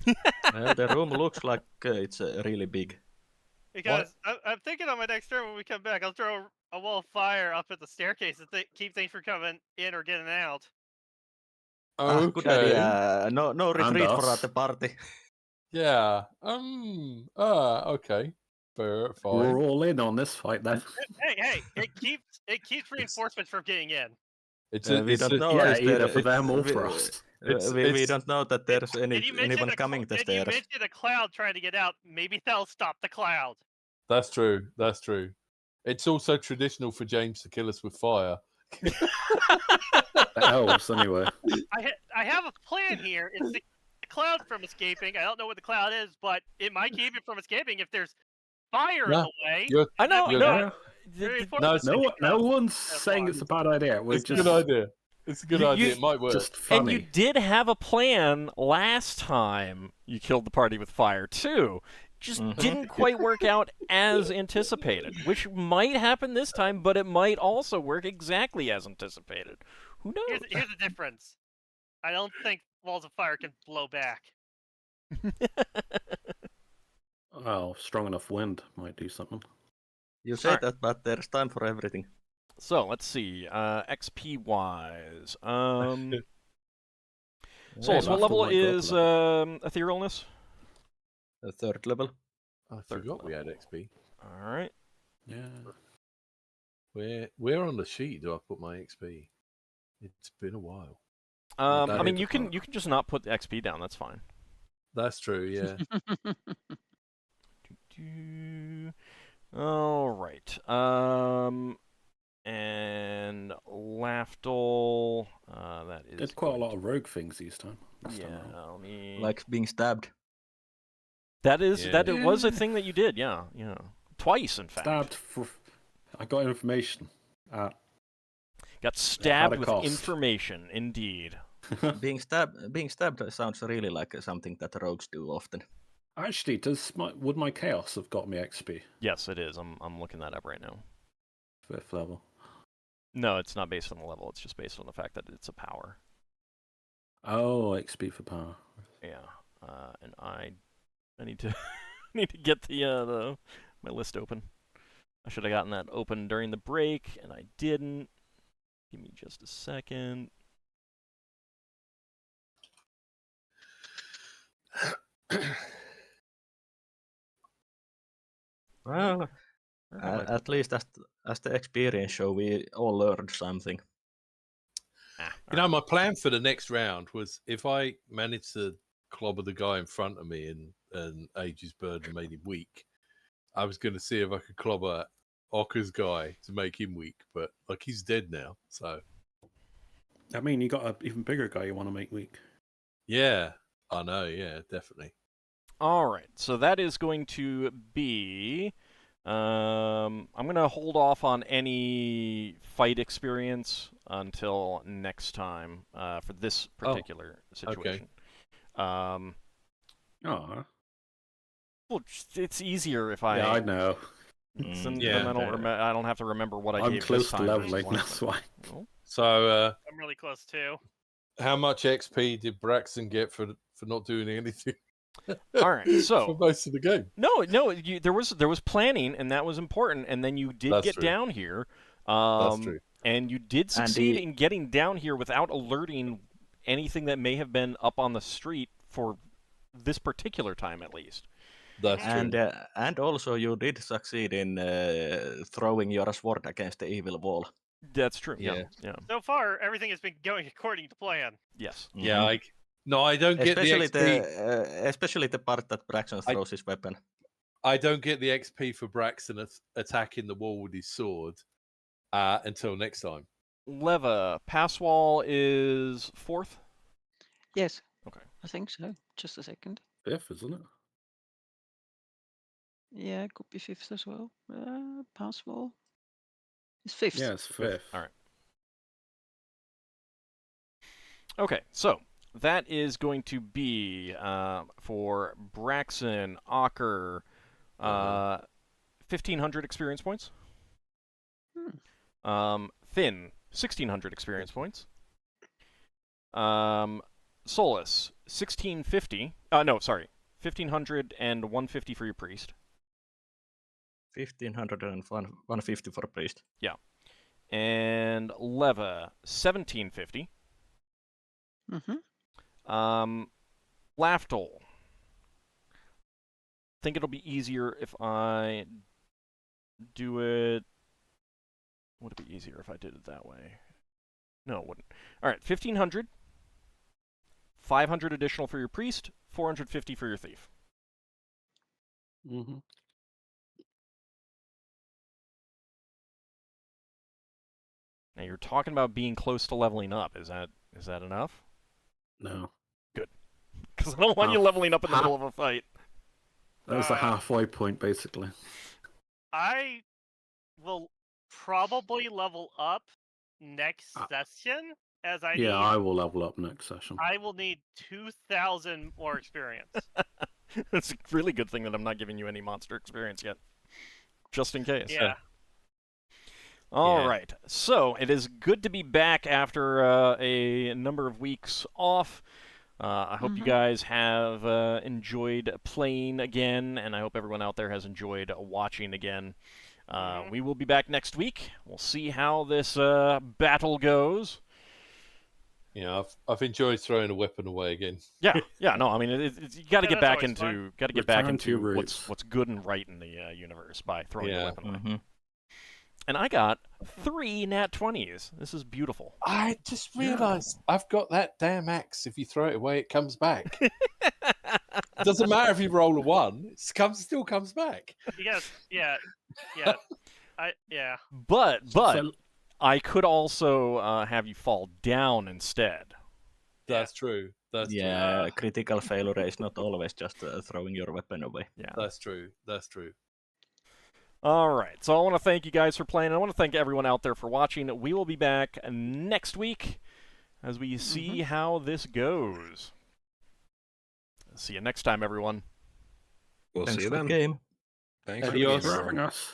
The room looks like it's really big. Because I'm thinking on my next turn when we come back, I'll throw a wall of fire up at the staircase to keep things from coming in or getting out. Okay. Good idea. No retreat for the party. Yeah. Okay. Fine. We're all in on this fight then. Hey! It keeps reinforcements from getting in. We don't know. Yeah, either for them or for us. We don't know that there's anyone coming to stairs. You mentioned a cloud trying to get out. Maybe that'll stop the cloud. That's true. It's also traditional for James to kill us with fire. The elves, anyway. I have a plan here. It's the cloud from escaping. I don't know what the cloud is, but it might keep it from escaping if there's fire in the way. I know. No one's saying it's a bad idea. It's a good idea. It's a good idea. It might work. Just funny. And you did have a plan last time you killed the party with fire too. Just didn't quite work out as anticipated, which might happen this time, but it might also work exactly as anticipated. Who knows? Here's the difference. I don't think walls of fire can blow back. Oh, strong enough wind might do something. You say that, but there's time for everything. So let's see. XP wise, Solas, what level is Etherealness? The 3rd level. I forgot we had XP. All right. Yeah. Where on the sheet do I put my XP? It's been a while. I mean, you can just not put the XP down. That's fine. That's true. Yeah. All right. And Lafdul, that is. Did quite a lot of rogue things this time. Like being stabbed. That is it was a thing that you did. Yeah. Twice, in fact. Stabbed for. I got information. Got stabbed with information, indeed. Being stabbed sounds really like something that rogues do often. Actually, would my chaos have got me XP? Yes, it is. I'm looking that up right now. 5th level. No, it's not based on the level. It's just based on the fact that it's a power. Oh, XP for power. Yeah, and I need to get the my list open. I should have gotten that open during the break, and I didn't. Give me just a second. Well, at least as the experience show, we all learned something. You know, my plan for the next round was if I managed to clobber the guy in front of me and Aegis Burden made him weak, I was going to see if I could clobber Ockar's guy to make him weak, but like he's dead now, so. I mean, you got an even bigger guy you want to make weak. Yeah, I know. Yeah, definitely. All right, so that is going to be. I'm going to hold off on any fight experience until next time for this particular situation. Okay. Well, it's easier if I. Yeah, I know. Then I don't have to remember what I gave this time. I'm close to leveling, that's why. Well, so I'm really close too. How much XP did Braxon get for not doing anything? All right, so for most of the game. No, there was planning, and that was important. And then you did get down here. That's true. And you did succeed in getting down here without alerting anything that may have been up on the street for this particular time, at least. That's true. And also you did succeed in throwing your sword against the evil wall. That's true. Yeah. So far, everything has been going according to plan. Yes. Mm-hmm. Yeah. I don't get especially the XP. Especially the part that Braxon throws his weapon. I don't get the XP for Braxon attacking the wall with his sword until next time. Leva, pass wall is 4th? Yes. Okay. I think so. Just a second. 5th, isn't it? Yeah, it could be 5th as well. Pass wall. It's 5th. Yeah, it's 5th. All right. Okay, so that is going to be for Braxon, Ockar, 1,500 experience points. Finn, 1,600 experience points. Solas, 1,650. No, sorry, 1,500 and 150 for your priest. 1,500 and 150 for a priest. Yeah. And Leva, 1,750. Lafdul. I think it'll be easier if I do it. Would it be easier if I did it that way? No, it wouldn't. All right, 1,500. 500 additional for your priest. 450 for your thief. Mm-hmm. Now you're talking about being close to leveling up. Is that enough? No. Good. Because I don't want you leveling up in the middle of a fight. That was the halfway point, basically. I will probably level up next session, as I need. I will level up next session. I will need 2,000 more experience. It's a really good thing that I'm not giving you any monster experience yet. Just in case. Yeah. All right. So, it is good to be back after a number of weeks off. I hope you guys have enjoyed playing again, and I hope everyone out there has enjoyed watching again. We will be back next week. We'll see how this battle goes. Yeah, I've enjoyed throwing a weapon away again. Yeah, no, I mean, you got to get back into roots. what's good and right in the universe by throwing a weapon away. And I got 3 nat 20s. This is beautiful. I just realised I've got that damn axe. If you throw it away, it comes back. Doesn't matter if you roll a 1; it still comes back. Yes, yeah. But I could also have you fall down instead. That's true. That's true. Critical failure is not always just throwing your weapon away. Yeah, that's true. That's true. All right, so I want to thank you guys for playing. I want to thank everyone out there for watching. We will be back next week as we see how this goes. See you next time, everyone. We'll see you then. Game. Thanks for having us.